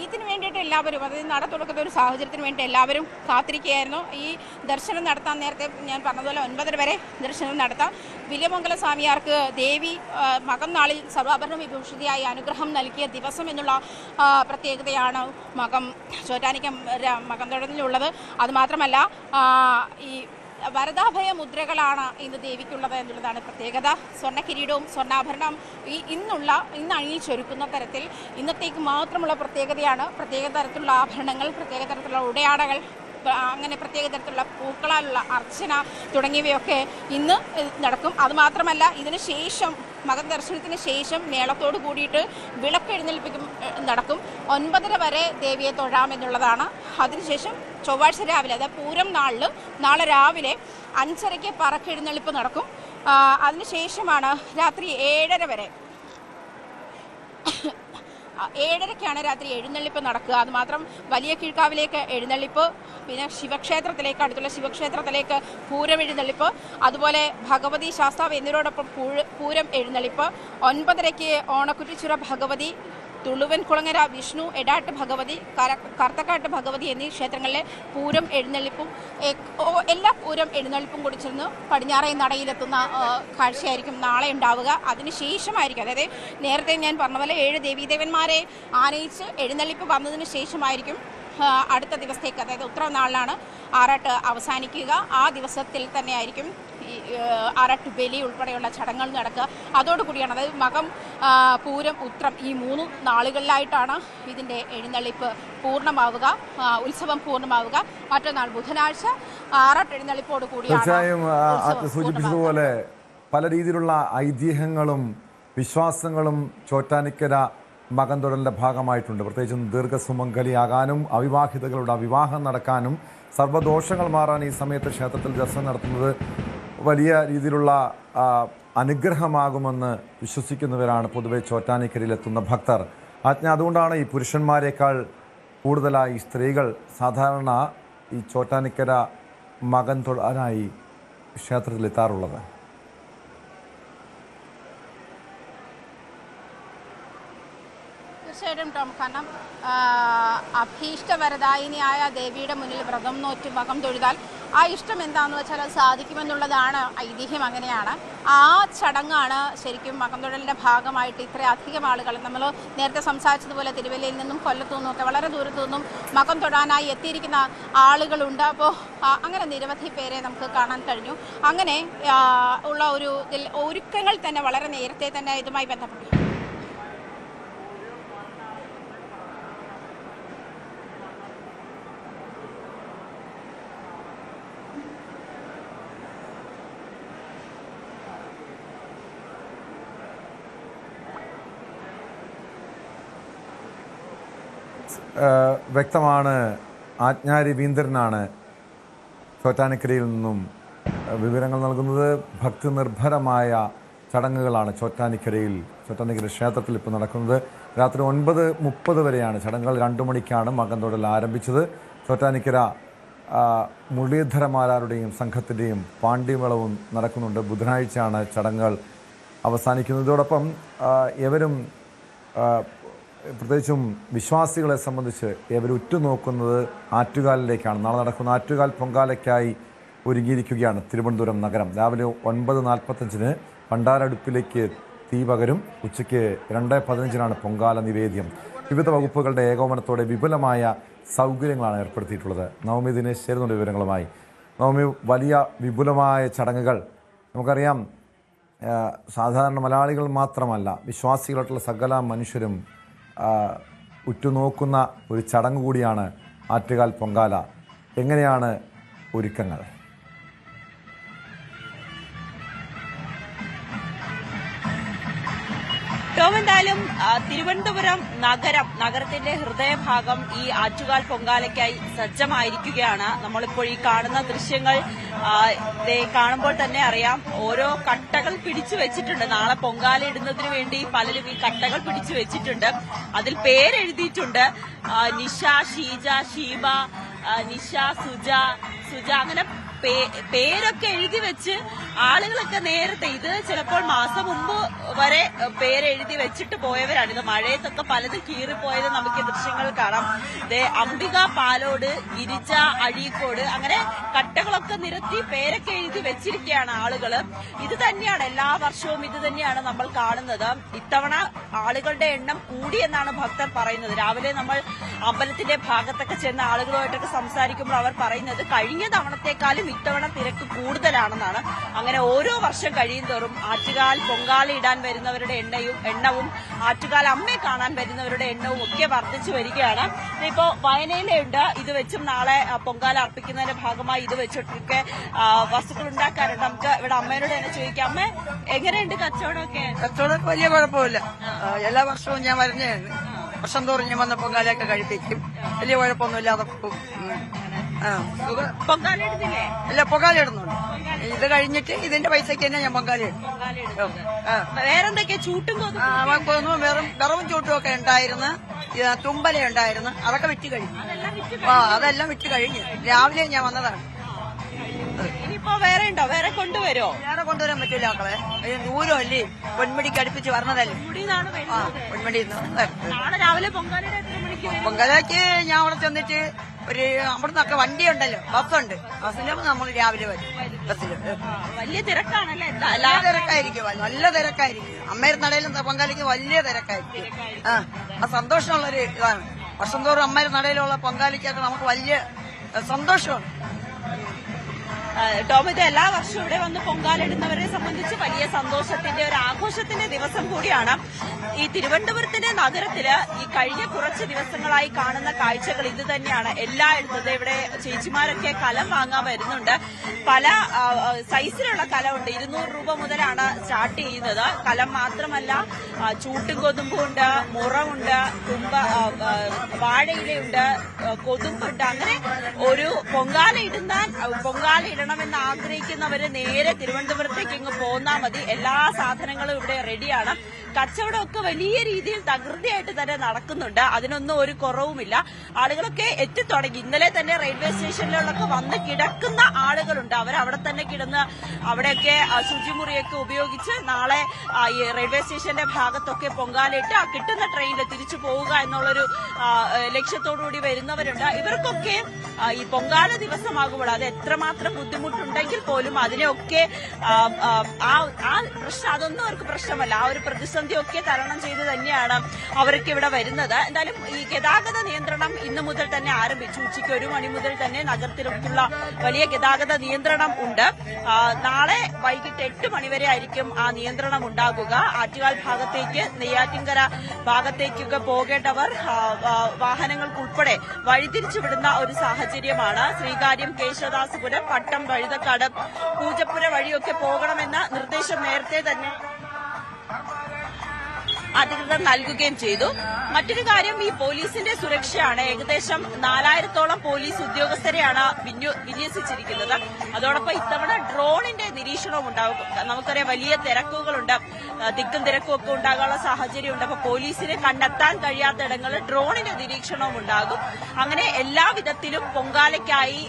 ഇതിനു വേണ്ടിയിട്ട് എല്ലാവരും, അതായത് നട തുറക്കുന്ന ഒരു സാഹചര്യത്തിന് വേണ്ടി എല്ലാവരും കാത്തിരിക്കുകയായിരുന്നു. ഈ ദർശനം നടത്താൻ നേരത്തെ ഞാൻ പറഞ്ഞതുപോലെ 9:30 വരെ ദർശനം നടത്താം. വില്യമംഗല സ്വാമിയാർക്ക് ദേവി മകം നാളിൽ സർവാഭരണ വിഭൂഷിതയായി അനുഗ്രഹം നൽകിയ ദിവസം എന്നുള്ള പ്രത്യേകതയാണ് ചോറ്റാനിക്ക മകം തൊഴലിലുള്ളത്. അതുമാത്രമല്ല, ഈ വരദാഭയ മുദ്രകളാണ് ഇന്ന് ദേവിക്കുള്ളത് എന്നുള്ളതാണ് പ്രത്യേകത. സ്വർണ്ണക്കിരീടവും സ്വർണ്ണാഭരണം ഇന്ന് അണിയിച്ചൊരുക്കുന്ന തരത്തിൽ ഇന്നത്തേക്ക് മാത്രമുള്ള പ്രത്യേകതയാണ്. പ്രത്യേക തരത്തിലുള്ള ആഭരണങ്ങൾ, പ്രത്യേക തരത്തിലുള്ള ഉടയാടകൾ അങ്ങനെ പ്രത്യേക തരത്തിലുള്ള പൂക്കളാലുള്ള അർച്ചന തുടങ്ങിയവയൊക്കെ ഇന്ന് നടക്കും. അതുമാത്രമല്ല, ഇതിന് ശേഷം മകദർശനത്തിന് ശേഷം മേളത്തോട് കൂടിയിട്ട് വിളക്കെഴുന്നള്ളിപ്പിക്കും നടക്കും. 9:30 വരെ ദേവിയെ തൊഴാമെന്നുള്ളതാണ്. അതിനുശേഷം ചൊവ്വാഴ്ച രാവിലെ, അതായത് പൂരം നാളെ രാവിലെ 5:30 പറക്കെഴുന്നള്ളിപ്പ് നടക്കും. അതിനുശേഷമാണ് രാത്രി 7:30 വരെ 7:30ക്കാണ് രാത്രി എഴുന്നള്ളിപ്പ് നടക്കുക. അതുമാത്രം വലിയ കീഴ്ക്കാവിലേക്ക് എഴുന്നള്ളിപ്പ്, പിന്നെ ശിവക്ഷേത്രത്തിലേക്ക്, അടുത്തുള്ള ശിവക്ഷേത്രത്തിലേക്ക് പൂരം എഴുന്നള്ളിപ്പ്, അതുപോലെ ഭഗവതി ശാസ്താവ് എന്നിവരോടൊപ്പം പൂരം എഴുന്നള്ളിപ്പ്. 9:30ക്ക് ഓണക്കുറ്റിച്ചിറ ഭഗവതി, തുളുവൻ കുളങ്ങര വിഷ്ണു, എടാട്ട് ഭഗവതി, കർത്തക്കാട്ട് ഭഗവതി എന്നീ ക്ഷേത്രങ്ങളിലെ പൂരം എഴുന്നള്ളിപ്പും എല്ലാ പൂരം എഴുന്നള്ളിപ്പും കൂടി ചേർന്ന് പടിഞ്ഞാറേ നടയിലെത്തുന്ന കാഴ്ചയായിരിക്കും നാളെ ഉണ്ടാവുക. അതിനുശേഷമായിരിക്കും, അതായത് നേരത്തെ ഞാൻ പറഞ്ഞ പോലെ 7 ദേവീദേവന്മാരെ ആനയിച്ച് എഴുന്നള്ളിപ്പ് വന്നതിന് ശേഷമായിരിക്കും അടുത്ത ദിവസത്തേക്ക്, അതായത് ഉത്തരനാളിലാണ് ആറാട്ട് അവസാനിക്കുക. ആ ദിവസത്തിൽ തന്നെയായിരിക്കും ഈ ആറാട്ട് ബലി ഉൾപ്പെടെയുള്ള ചടങ്ങുകൾ നടക്കുക. അതോടുകൂടിയാണ്, അതായത് മകം, പൂരം, ഉത്രം ഈ 3 നാളുകളിലായിട്ടാണ് ഇതിൻ്റെ എഴുന്നള്ളിപ്പ് പൂർണ്ണമാവുക, ഉത്സവം പൂർണ്ണമാവുക. മറ്റന്നാൾ ബുധനാഴ്ച ആറാട്ട് എഴുന്നള്ളിപ്പോട് കൂടിയാണ്. തീർച്ചയായും സൂചിപ്പിച്ചതുപോലെ പല രീതിയിലുള്ള ഐതിഹ്യങ്ങളും വിശ്വാസങ്ങളും ചോറ്റാനിക്കര മകൻ തൊഴലിൻ്റെ ഭാഗമായിട്ടുണ്ട്. പ്രത്യേകിച്ചും ദീർഘസുമംഗലിയാകാനും അവിവാഹിതകളുടെ വിവാഹം നടക്കാനും സർവ്വദോഷങ്ങൾ മാറാൻ ഈ സമയത്ത് ക്ഷേത്രത്തിൽ ദർശനം നടത്തുന്നത് വലിയ രീതിയിലുള്ള അനുഗ്രഹമാകുമെന്ന് വിശ്വസിക്കുന്നവരാണ് പൊതുവെ ചോറ്റാനിക്കരയിലെത്തുന്ന ഭക്തർ. അതുകൊണ്ടാണ് ഈ പുരുഷന്മാരെക്കാൾ കൂടുതലായി സ്ത്രീകൾ സാധാരണ ഈ ചോറ്റാനിക്കര മകൻ തൊഴാനായി ക്ഷേത്രത്തിലെത്താറുള്ളത്. തീർച്ചയായിട്ടും ടോം, കാരണം അഭീഷ്ടവരദായിനിയായ ദേവിയുടെ മുന്നിൽ വ്രതം നോറ്റ് മകം തൊഴുതാൽ ആ ഇഷ്ടം എന്താണെന്ന് വെച്ചാൽ അത് സാധിക്കുമെന്നുള്ളതാണ് ഐതിഹ്യം. അങ്ങനെയാണ് ആ ചടങ്ങാണ് ശരിക്കും മകം തൊഴലിൻ്റെ ഭാഗമായിട്ട് ഇത്രയധികം ആളുകൾ, നമ്മൾ നേരത്തെ സംസാരിച്ചതുപോലെ തിരുവല്ലയിൽ നിന്നും കൊല്ലത്തു നിന്നുമൊക്കെ വളരെ ദൂരത്തു നിന്നും മകം തൊഴാനായി എത്തിയിരിക്കുന്ന ആളുകളുണ്ട്. അപ്പോൾ അങ്ങനെ നിരവധി പേരെ നമുക്ക് കാണാൻ കഴിഞ്ഞു. അങ്ങനെ ഉള്ള ഒരു ഒരുക്കങ്ങൾ തന്നെ വളരെ നേരത്തെ തന്നെ ഇതുമായി ബന്ധപ്പെട്ടു. വ്യക്തമാണ്. ആജ്ഞാ രവീന്ദ്രനാണ് ചോറ്റാനിക്കരയിൽ നിന്നും വിവരങ്ങൾ നൽകുന്നത്. ഭക്തി നിർഭരമായ ചടങ്ങുകളാണ് ചോറ്റാനിക്കര ക്ഷേത്രത്തിൽ ഇപ്പോൾ നടക്കുന്നത്. രാത്രി 9:30 വരെയാണ് ചടങ്ങുകൾ. 2 മണിക്കാണ് മകൻ തൊഴൽ ആരംഭിച്ചത്. ചോറ്റാനിക്കര മുരളീധരമാരാരുടെയും സംഘത്തിൻ്റെയും പാണ്ഡ്യമേളവും നടക്കുന്നുണ്ട്. ബുധനാഴ്ചയാണ് ചടങ്ങുകൾ അവസാനിക്കുന്നത്. ഇതോടൊപ്പം ഏവരും, പ്രത്യേകിച്ചും വിശ്വാസികളെ സംബന്ധിച്ച് ഏവരും ഉറ്റുനോക്കുന്നത് ആറ്റുകാലിലേക്കാണ്. നാളെ നടക്കുന്ന ആറ്റുകാൽ പൊങ്കാലയ്ക്കായി ഒരുങ്ങിയിരിക്കുകയാണ് തിരുവനന്തപുരം നഗരം. രാവിലെ 9:45 പണ്ടാരടുപ്പിലേക്ക് തീ പകരും. ഉച്ചയ്ക്ക് 2:15 പൊങ്കാല നിവേദ്യം. വിവിധ വകുപ്പുകളുടെ ഏകോപനത്തോടെ വിപുലമായ സൗകര്യങ്ങളാണ് ഏർപ്പെടുത്തിയിട്ടുള്ളത്. നവമി ദിനേശ് ചേരുന്നുണ്ട് വിവരങ്ങളുമായി. നവമി, വലിയ വിപുലമായ ചടങ്ങുകൾ. നമുക്കറിയാം, സാധാരണ മലയാളികൾ മാത്രമല്ല, വിശ്വാസികളായിട്ടുള്ള സകല മനുഷ്യരും ഉറ്റുനോക്കുന്ന ഒരു ചടങ്ങ് കൂടിയാണ് ആറ്റുകാൽ പൊങ്കാല. എങ്ങനെയാണ് ഒരുക്കങ്ങൾ? എന്തായാലും തിരുവനന്തപുരം നഗരത്തിന്റെ ഹൃദയഭാഗം ഈ ആറ്റുകാൽ പൊങ്കാലയ്ക്കായി സജ്ജമായിരിക്കുകയാണ്. നമ്മളിപ്പോൾ ഈ കാണുന്ന ദൃശ്യങ്ങൾ കാണുമ്പോൾ തന്നെ അറിയാം, ഓരോ കട്ടകൾ പിടിച്ചു വെച്ചിട്ടുണ്ട്. നാളെ പൊങ്കാല ഇടുന്നതിന് വേണ്ടി പലരും ഈ കട്ടകൾ പിടിച്ചു വെച്ചിട്ടുണ്ട്. അതിൽ പേരെഴുതിയിട്ടുണ്ട്. നിഷ, ഷീജ, ഷീബ, നിഷ, സുജ, അങ്ങനെ പേരൊക്കെ എഴുതി വെച്ച് ആളുകളൊക്കെ നേരത്തെ, ഇത് ചിലപ്പോൾ മാസം മുമ്പ് വരെ പേരെഴുതി വെച്ചിട്ട് പോയവരാണ്. ഇത് മഴയത്തൊക്കെ പലതും കീറിപ്പോയത് നമുക്ക് ദൃശ്യങ്ങൾ കാണാം. അംബിക പാലോട്, ഗിരിജ അഴീക്കോട്, അങ്ങനെ കട്ടകളൊക്കെ നിരത്തി പേരൊക്കെ എഴുതി വെച്ചിരിക്കുകയാണ് ആളുകൾ. ഇത് തന്നെയാണ് എല്ലാ വർഷവും ഇത് തന്നെയാണ് നമ്മൾ കാണുന്നത്. ഇത്തവണ ആളുകളുടെ എണ്ണം കൂടിയെന്നാണ് ഭക്തർ പറയുന്നത്. രാവിലെ നമ്മൾ അമ്പലത്തിന്റെ ഭാഗത്തൊക്കെ ചെന്ന ആളുകളുമായിട്ടൊക്കെ സംസാരിക്കുമ്പോൾ അവർ പറയുന്നത് കഴിഞ്ഞ തവണത്തെക്കാളും ഇത്തവണ തിരക്ക് കൂടുതലാണെന്നാണ്. അങ്ങനെ ഓരോ വർഷം കഴിയുന്തോറും ആറ്റുകാൽ പൊങ്കാലയിടാൻ വരുന്നവരുടെ എണ്ണവും ആറ്റുകാൽ അമ്മയെ കാണാൻ വരുന്നവരുടെ എണ്ണവും ഒക്കെ വർദ്ധിച്ചു വരികയാണ്. ഇപ്പോ വയനയിലുണ്ട്. ഇത് വെച്ചും നാളെ പൊങ്കാല അർപ്പിക്കുന്നതിന്റെ ഭാഗമായി ഇത് വെച്ചിട്ടൊക്കെ വസ്തുക്കൾ ഉണ്ടാക്കാറുണ്ട്. നമുക്ക് ഇവിടെ അമ്മയോട് തന്നെ ചോദിക്കാം. അമ്മ, എങ്ങനെയുണ്ട് കച്ചവടമൊക്കെ? കച്ചവടമൊക്കെ വലിയ കുഴപ്പമില്ല. എല്ലാ വർഷവും ഞാൻ വരുന്നതാണ്. വർഷം തോറും ഞാൻ വന്ന പൊങ്കാലയൊക്കെ കഴിപ്പിക്കും. വലിയ കുഴപ്പമൊന്നുമില്ലാതെ പൊങ്കാല ഇടുന്നില്ലേ? ഇല്ല, പൊങ്കാല ഇടുന്നുണ്ട്. ഇത് കഴിഞ്ഞിട്ട് ഇതിന്റെ പൈസക്ക് തന്നെ ഞാൻ പൊങ്കാല ഇടും. വേറെന്തൊക്കെയാ? ചൂട്ടും വിറവും ചൂട്ടും ഒക്കെ ഉണ്ടായിരുന്നു. തുമ്പല ഉണ്ടായിരുന്നു. അതൊക്കെ വിറ്റ് കഴിഞ്ഞു. അതെല്ലാം വിറ്റ് കഴിഞ്ഞു. രാവിലെ ഞാൻ വന്നതാണ്. ഇനിയിപ്പോ വേറെ ഉണ്ടോ? വേറെ കൊണ്ടുവരോ? വേറെ കൊണ്ടുവരാൻ പറ്റില്ല മക്കളെ. ദൂരമല്ലേ, പൊന്മുടിക്ക് അടുപ്പിച്ച് വരണതല്ലേ. പൊന്മുടി നാളെ രാവിലെ പൊങ്കാലയ്ക്ക് ഞാൻ അവിടെ ചെന്നിട്ട് അവിടെ നിന്നൊക്കെ വണ്ടി ഉണ്ടല്ലോ, ബസ്സുണ്ട്. ബസ്സിലും നമ്മൾ രാവിലെ വരും. ബസ്സിൽ വലിയ തിരക്കാണല്ലേ? നല്ല തിരക്കായിരിക്കും. നല്ല തിരക്കായിരിക്കും. അമ്മയുടെ നടയിലും പൊങ്കാലയ്ക്ക് വലിയ തിരക്കായിരിക്കും. ആ സന്തോഷമുള്ളൊരു ഇതാണ്. വർഷം തോറും അമ്മയുടെ നടയിലുള്ള പൊങ്കാലയ്ക്കൊക്കെ നമുക്ക് വലിയ സന്തോഷമാണ്. ടോം, ഇത് എല്ലാ വർഷവും ഇവിടെ വന്ന് പൊങ്കാലിടുന്നവരെ സംബന്ധിച്ച് വലിയ സന്തോഷത്തിന്റെ ഒരു ആഘോഷത്തിന്റെ ദിവസം കൂടിയാണ്. ഈ തിരുവനന്തപുരത്തിന്റെ നഗരത്തില് ഈ കഴിഞ്ഞ കുറച്ച് ദിവസങ്ങളായി കാണുന്ന കാഴ്ചകൾ ഇത് തന്നെയാണ്. എല്ലായിടത്തും ഇവിടെ ചേച്ചിമാരൊക്കെ കലം വാങ്ങാൻ വരുന്നുണ്ട്. പല സൈസിലുള്ള കലമുണ്ട്. 200 രൂപ മുതലാണ് സ്റ്റാർട്ട് ചെയ്യുന്നത്. കലം മാത്രമല്ല, ചൂട്ടും കൊതുമ്പുണ്ട്, മുറമുണ്ട്, വാഴയിലയുണ്ട്, കൊതുമ്പുണ്ട്. അങ്ങനെ ഒരു പൊങ്കാല ഇടണമെന്ന് ആഗ്രഹിക്കുന്നവര് നേരെ തിരുവനന്തപുരത്തേക്ക് ഇങ്ങ് പോന്നാൽ മതി. എല്ലാ സാധനങ്ങളും ഇവിടെ റെഡിയാണ്. കച്ചവടമൊക്കെ വലിയ രീതിയിൽ തകൃതിയായിട്ട് തന്നെ നടക്കുന്നുണ്ട്. അതിനൊന്നും ഒരു കുറവുമില്ല. ആളുകളൊക്കെ എത്തിത്തുടങ്ങി. ഇന്നലെ തന്നെ റെയിൽവേ സ്റ്റേഷനിലൊക്കെ വന്ന് കിടക്കുന്ന ആളുകളുണ്ട്. അവരവിടെ തന്നെ കിടന്ന് അവിടെയൊക്കെ ശുചിമുറിയൊക്കെ ഉപയോഗിച്ച് നാളെ ഈ റെയിൽവേ സ്റ്റേഷന്റെ ഭാഗത്തൊക്കെ പൊങ്കാലയിട്ട് ആ കിട്ടുന്ന ട്രെയിനിൽ തിരിച്ചു പോവുക എന്നുള്ളൊരു ലക്ഷ്യത്തോടുകൂടി വരുന്നവരുണ്ട്. ഇവർക്കൊക്കെ ഈ പൊങ്കാല ദിവസമാകുമ്പോൾ അത് എത്രമാത്രം ബുദ്ധിമുട്ടുണ്ടെങ്കിൽ പോലും അതിനെയൊക്കെ ആ പ്രശ്നം അതൊന്നും അവർക്ക് പ്രശ്നമല്ല. ആ ഒരു പ്രതിസന്ധിയൊക്കെ തരണം ചെയ്ത് തന്നെയാണ് അവർക്ക് ഇവിടെ വരുന്നത്. എന്തായാലും ഈ ഗതാഗത നിയന്ത്രണം ഇന്ന് മുതൽ തന്നെ ആരംഭിച്ചു. ഉച്ചയ്ക്ക് 1 മണി മുതൽ തന്നെ നഗരത്തിലുള്ള വലിയ ഗതാഗത നിയന്ത്രണം ഉണ്ട്. നാളെ വൈകിട്ട് 8 മണിവരെ ആയിരിക്കും ആ നിയന്ത്രണം ഉണ്ടാകുക. ആറ്റുകാൽ ഭാഗത്തേക്ക്, നെയ്യാറ്റിൻകര ഭാഗത്തേക്കൊക്കെ പോകേണ്ടവർ വാഹനങ്ങൾക്കുൾപ്പെടെ വഴിതിരിച്ചുവിടുന്ന ഒരു സാഹചര്യമാണ്. ശ്രീകാര്യം, കേശവദാസപുരം, പട്ടം, വഴുതക്കാട്, പൂജപ്പുര വഴിയൊക്കെ പോകണമെന്ന നിർദ്ദേശം നേരത്തെ തന്നെ അധികൃതർ നൽകുകയും ചെയ്തു. മറ്റൊരു കാര്യം ഈ പോലീസിന്റെ സുരക്ഷയാണ്. ഏകദേശം 4000-ഓളം പോലീസ് ഉദ്യോഗസ്ഥരെയാണ് വിന്യസിച്ചിരിക്കുന്നത്. അതോടൊപ്പം ഇത്തവണ ഡ്രോണിന്റെ നിരീക്ഷണവും ഉണ്ടാകും. നമുക്കറിയാം വലിയ തിരക്കുകളുണ്ട്, തിക്കും തിരക്കും ഒക്കെ ഉണ്ടാകാനുള്ള സാഹചര്യമുണ്ട്. അപ്പൊ പോലീസിനെ കണ്ടെത്താൻ കഴിയാത്ത ഇടങ്ങളിൽ ഡ്രോണിന്റെ നിരീക്ഷണവും ഉണ്ടാകും. അങ്ങനെ എല്ലാ വിധത്തിലും പൊങ്കാലയ്ക്കായി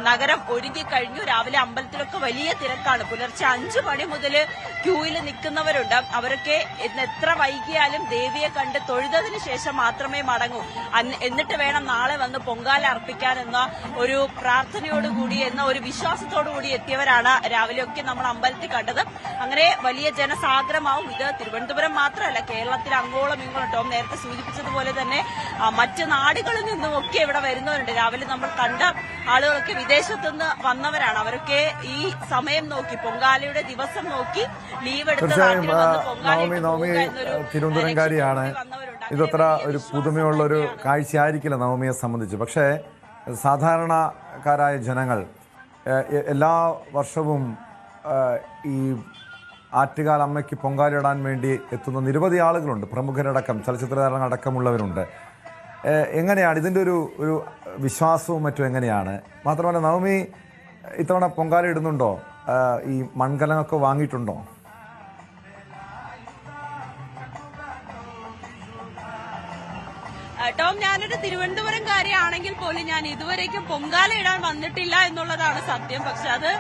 നഗരം ഒരുങ്ങിക്കഴിഞ്ഞു. രാവിലെ അമ്പലത്തിലൊക്കെ വലിയ തിരക്കാണ്. പുലർച്ചെ 5 മണി മുതൽ ക്യൂവിൽ നിൽക്കുന്നവരുണ്ട്. അവരൊക്കെ എത്ര വൈകിയാലും ദേവിയെ കണ്ട് തൊഴുതതിന് ശേഷം മാത്രമേ മടങ്ങൂ. എന്നിട്ട് വേണം നാളെ വന്ന് പൊങ്കാല അർപ്പിക്കാനെന്ന ഒരു പ്രാർത്ഥനയോടുകൂടി, എന്ന ഒരു വിശ്വാസത്തോടുകൂടി എത്തിയവരാണ് രാവിലെയൊക്കെ നമ്മൾ അമ്പലത്തിൽ കണ്ടത്. അങ്ങനെ വലിയ ജനസാഗരമാവും ഇത്. തിരുവനന്തപുരം മാത്രമല്ല, കേരളത്തിൽ അങ്ങോളം ഇങ്ങോളം ടോം നേരത്തെ സൂചിപ്പിച്ചതുപോലെ തന്നെ മറ്റ് നാടുകളിൽ നിന്നുമൊക്കെ ഇവിടെ വരുന്നവരുണ്ട്. രാവിലെ നമ്മൾ കണ്ട ആളുകളൊക്കെ വിദേശത്തുനിന്ന് വന്നവരാണ്. അവരൊക്കെ ഈ സമയം നോക്കി, പൊങ്കാലയുടെ ദിവസം നോക്കി ലീവ് എടുത്ത് തിരുവനന്തപുരംകാരിയാണ്. ഇതത്ര ഒരു പുതുമയുള്ളൊരു കാഴ്ചയായിരിക്കില്ല നവമിയെ സംബന്ധിച്ച്. പക്ഷേ സാധാരണക്കാരായ ജനങ്ങൾ എല്ലാ വർഷവും ഈ ആറ്റുകാൽ അമ്മയ്ക്ക് പൊങ്കാലയിടാൻ വേണ്ടി എത്തുന്ന നിരവധി ആളുകളുണ്ട്. പ്രമുഖരടക്കം, ചലച്ചിത്ര താരങ്ങളടക്കമുള്ളവരുണ്ട്. എങ്ങനെയാണ് ഇതിൻ്റെ ഒരു വിശ്വാസവും മറ്റും എങ്ങനെയാണ്? മാത്രമല്ല, നവമി ഇത്തവണ പൊങ്കാല ഇടുന്നുണ്ടോ? ഈ മൺകലമൊക്കെ വാങ്ങിയിട്ടുണ്ടോ? ടോം, ഞാനൊരു തിരുവനന്തപുരംകാരിയാണെങ്കിൽ പോലും ഞാൻ ഇതുവരേക്കും പൊങ്കാല ഇടാൻ വന്നിട്ടില്ല എന്നുള്ളതാണ് സത്യം. പക്ഷെ അത്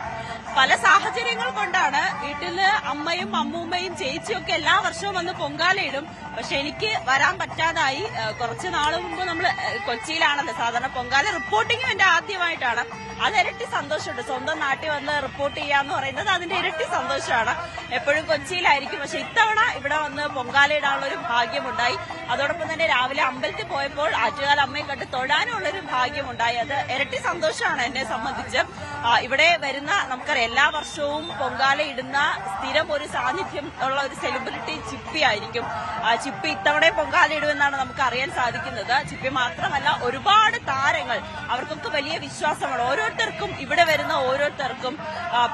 പല സാഹചര്യങ്ങൾ കൊണ്ടാണ്. വീട്ടില് അമ്മയും അമ്മൂമ്മയും ചേച്ചിയൊക്കെ എല്ലാ വർഷവും വന്ന് പൊങ്കാലയിടും. പക്ഷെ എനിക്ക് വരാൻ പറ്റാതായി. കുറച്ച് നാൾ മുമ്പ് നമ്മൾ കൊച്ചിയിലാണല്ലോ സാധാരണ പൊങ്കാല റിപ്പോർട്ടിങ്ങും എന്റെ ആദ്യമായിട്ടാണ്. അത് ഇരട്ടി സന്തോഷമുണ്ട്. സ്വന്തം നാട്ടിൽ വന്ന് റിപ്പോർട്ട് ചെയ്യാന്ന് പറയുന്നത് അതിന്റെ ഇരട്ടി സന്തോഷമാണ്. എപ്പോഴും കൊച്ചിയിലായിരിക്കും. പക്ഷെ ഇത്തവണ ഇവിടെ വന്ന് പൊങ്കാലയിടാനുള്ള ഒരു ഭാഗ്യമുണ്ടായി. അതോടൊപ്പം തന്നെ രാവിലെ അമ്പലത്തിൽ പോയപ്പോൾ ആറ്റുകാൽ അമ്മയെ കണ്ട് തൊഴാനുള്ളൊരു ഭാഗ്യമുണ്ടായി. അത് ഇരട്ടി സന്തോഷമാണ് എന്നെ സംബന്ധിച്ച്. ഇവിടെ വരുന്ന നമുക്കറിയാം എല്ലാ വർഷവും പൊങ്കാല ഇടുന്ന സ്ഥിരം ഒരു സാന്നിധ്യം ഉള്ള ഒരു സെലിബ്രിറ്റി ചിപ്പി ആയിരിക്കും. ചിപ്പി ഇത്തവണ പൊങ്കാല ഇടുമെന്നാണ് നമുക്ക് അറിയാൻ സാധിക്കുന്നത്. ചിപ്പി മാത്രമല്ല, ഒരുപാട് താരങ്ങൾ, അവർക്കൊക്കെ വലിയ വിശ്വാസമാണ്. ഓരോരുത്തർക്കും ഇവിടെ വരുന്ന ഓരോരുത്തർക്കും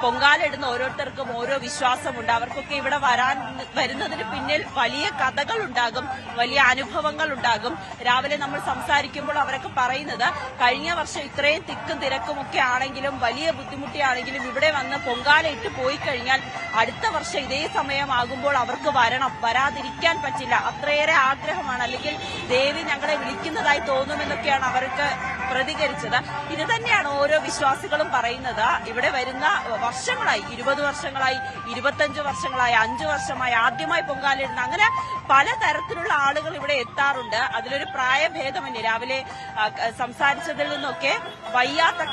പൊങ്കാല ഇടുന്ന ഓരോരുത്തർക്കും ഓരോ വിശ്വാസമുണ്ട്. അവർക്കൊക്കെ ഇവിടെ വരുന്നതിന് പിന്നിൽ വലിയ കഥകൾ ഉണ്ടാകും, വലിയ അനുഭവങ്ങൾ ഉണ്ടാകും. രാവിലെ നമ്മൾ സംസാരിക്കുമ്പോൾ അവരൊക്കെ പറയുന്നത് കഴിഞ്ഞ വർഷം ഇത്രയും തിക്കും തിരക്കും ഒക്കെ ആണെങ്കിലും വലിയ ബുദ്ധിമുട്ടിയാണെങ്കിലും ഇവിടെ വന്ന് പൊങ്കാല ഇട്ട് പോയി കഴിഞ്ഞാൽ അടുത്ത വർഷം ഇതേ സമയമാകുമ്പോൾ അവർക്ക് വരാതിരിക്കാൻ പറ്റില്ല. അത്രയേറെ ആഗ്രഹമാണ്, അല്ലെങ്കിൽ ദേവി ഞങ്ങളെ വിളിക്കുന്നതായി തോന്നുമെന്നൊക്കെയാണ് അവർക്ക് പ്രതികരിച്ചത്. ഇത് തന്നെയാണ് ഓരോ വിശ്വാസികളും പറയുന്നത്. ഇവിടെ വരുന്ന വർഷങ്ങളായി, 20 വർഷങ്ങളായി, 25 വർഷങ്ങളായി, 5 വർഷമായി, ആദ്യമായി പൊങ്കാലിടുന്ന, അങ്ങനെ പലതരത്തിലുള്ള ആളുകൾ ഇവിടെ എത്താറുണ്ട്. അതിലൊരു പ്രായഭേദമന്യേ രാവിലെ സംസാരിച്ചതിൽ നിന്നൊക്കെ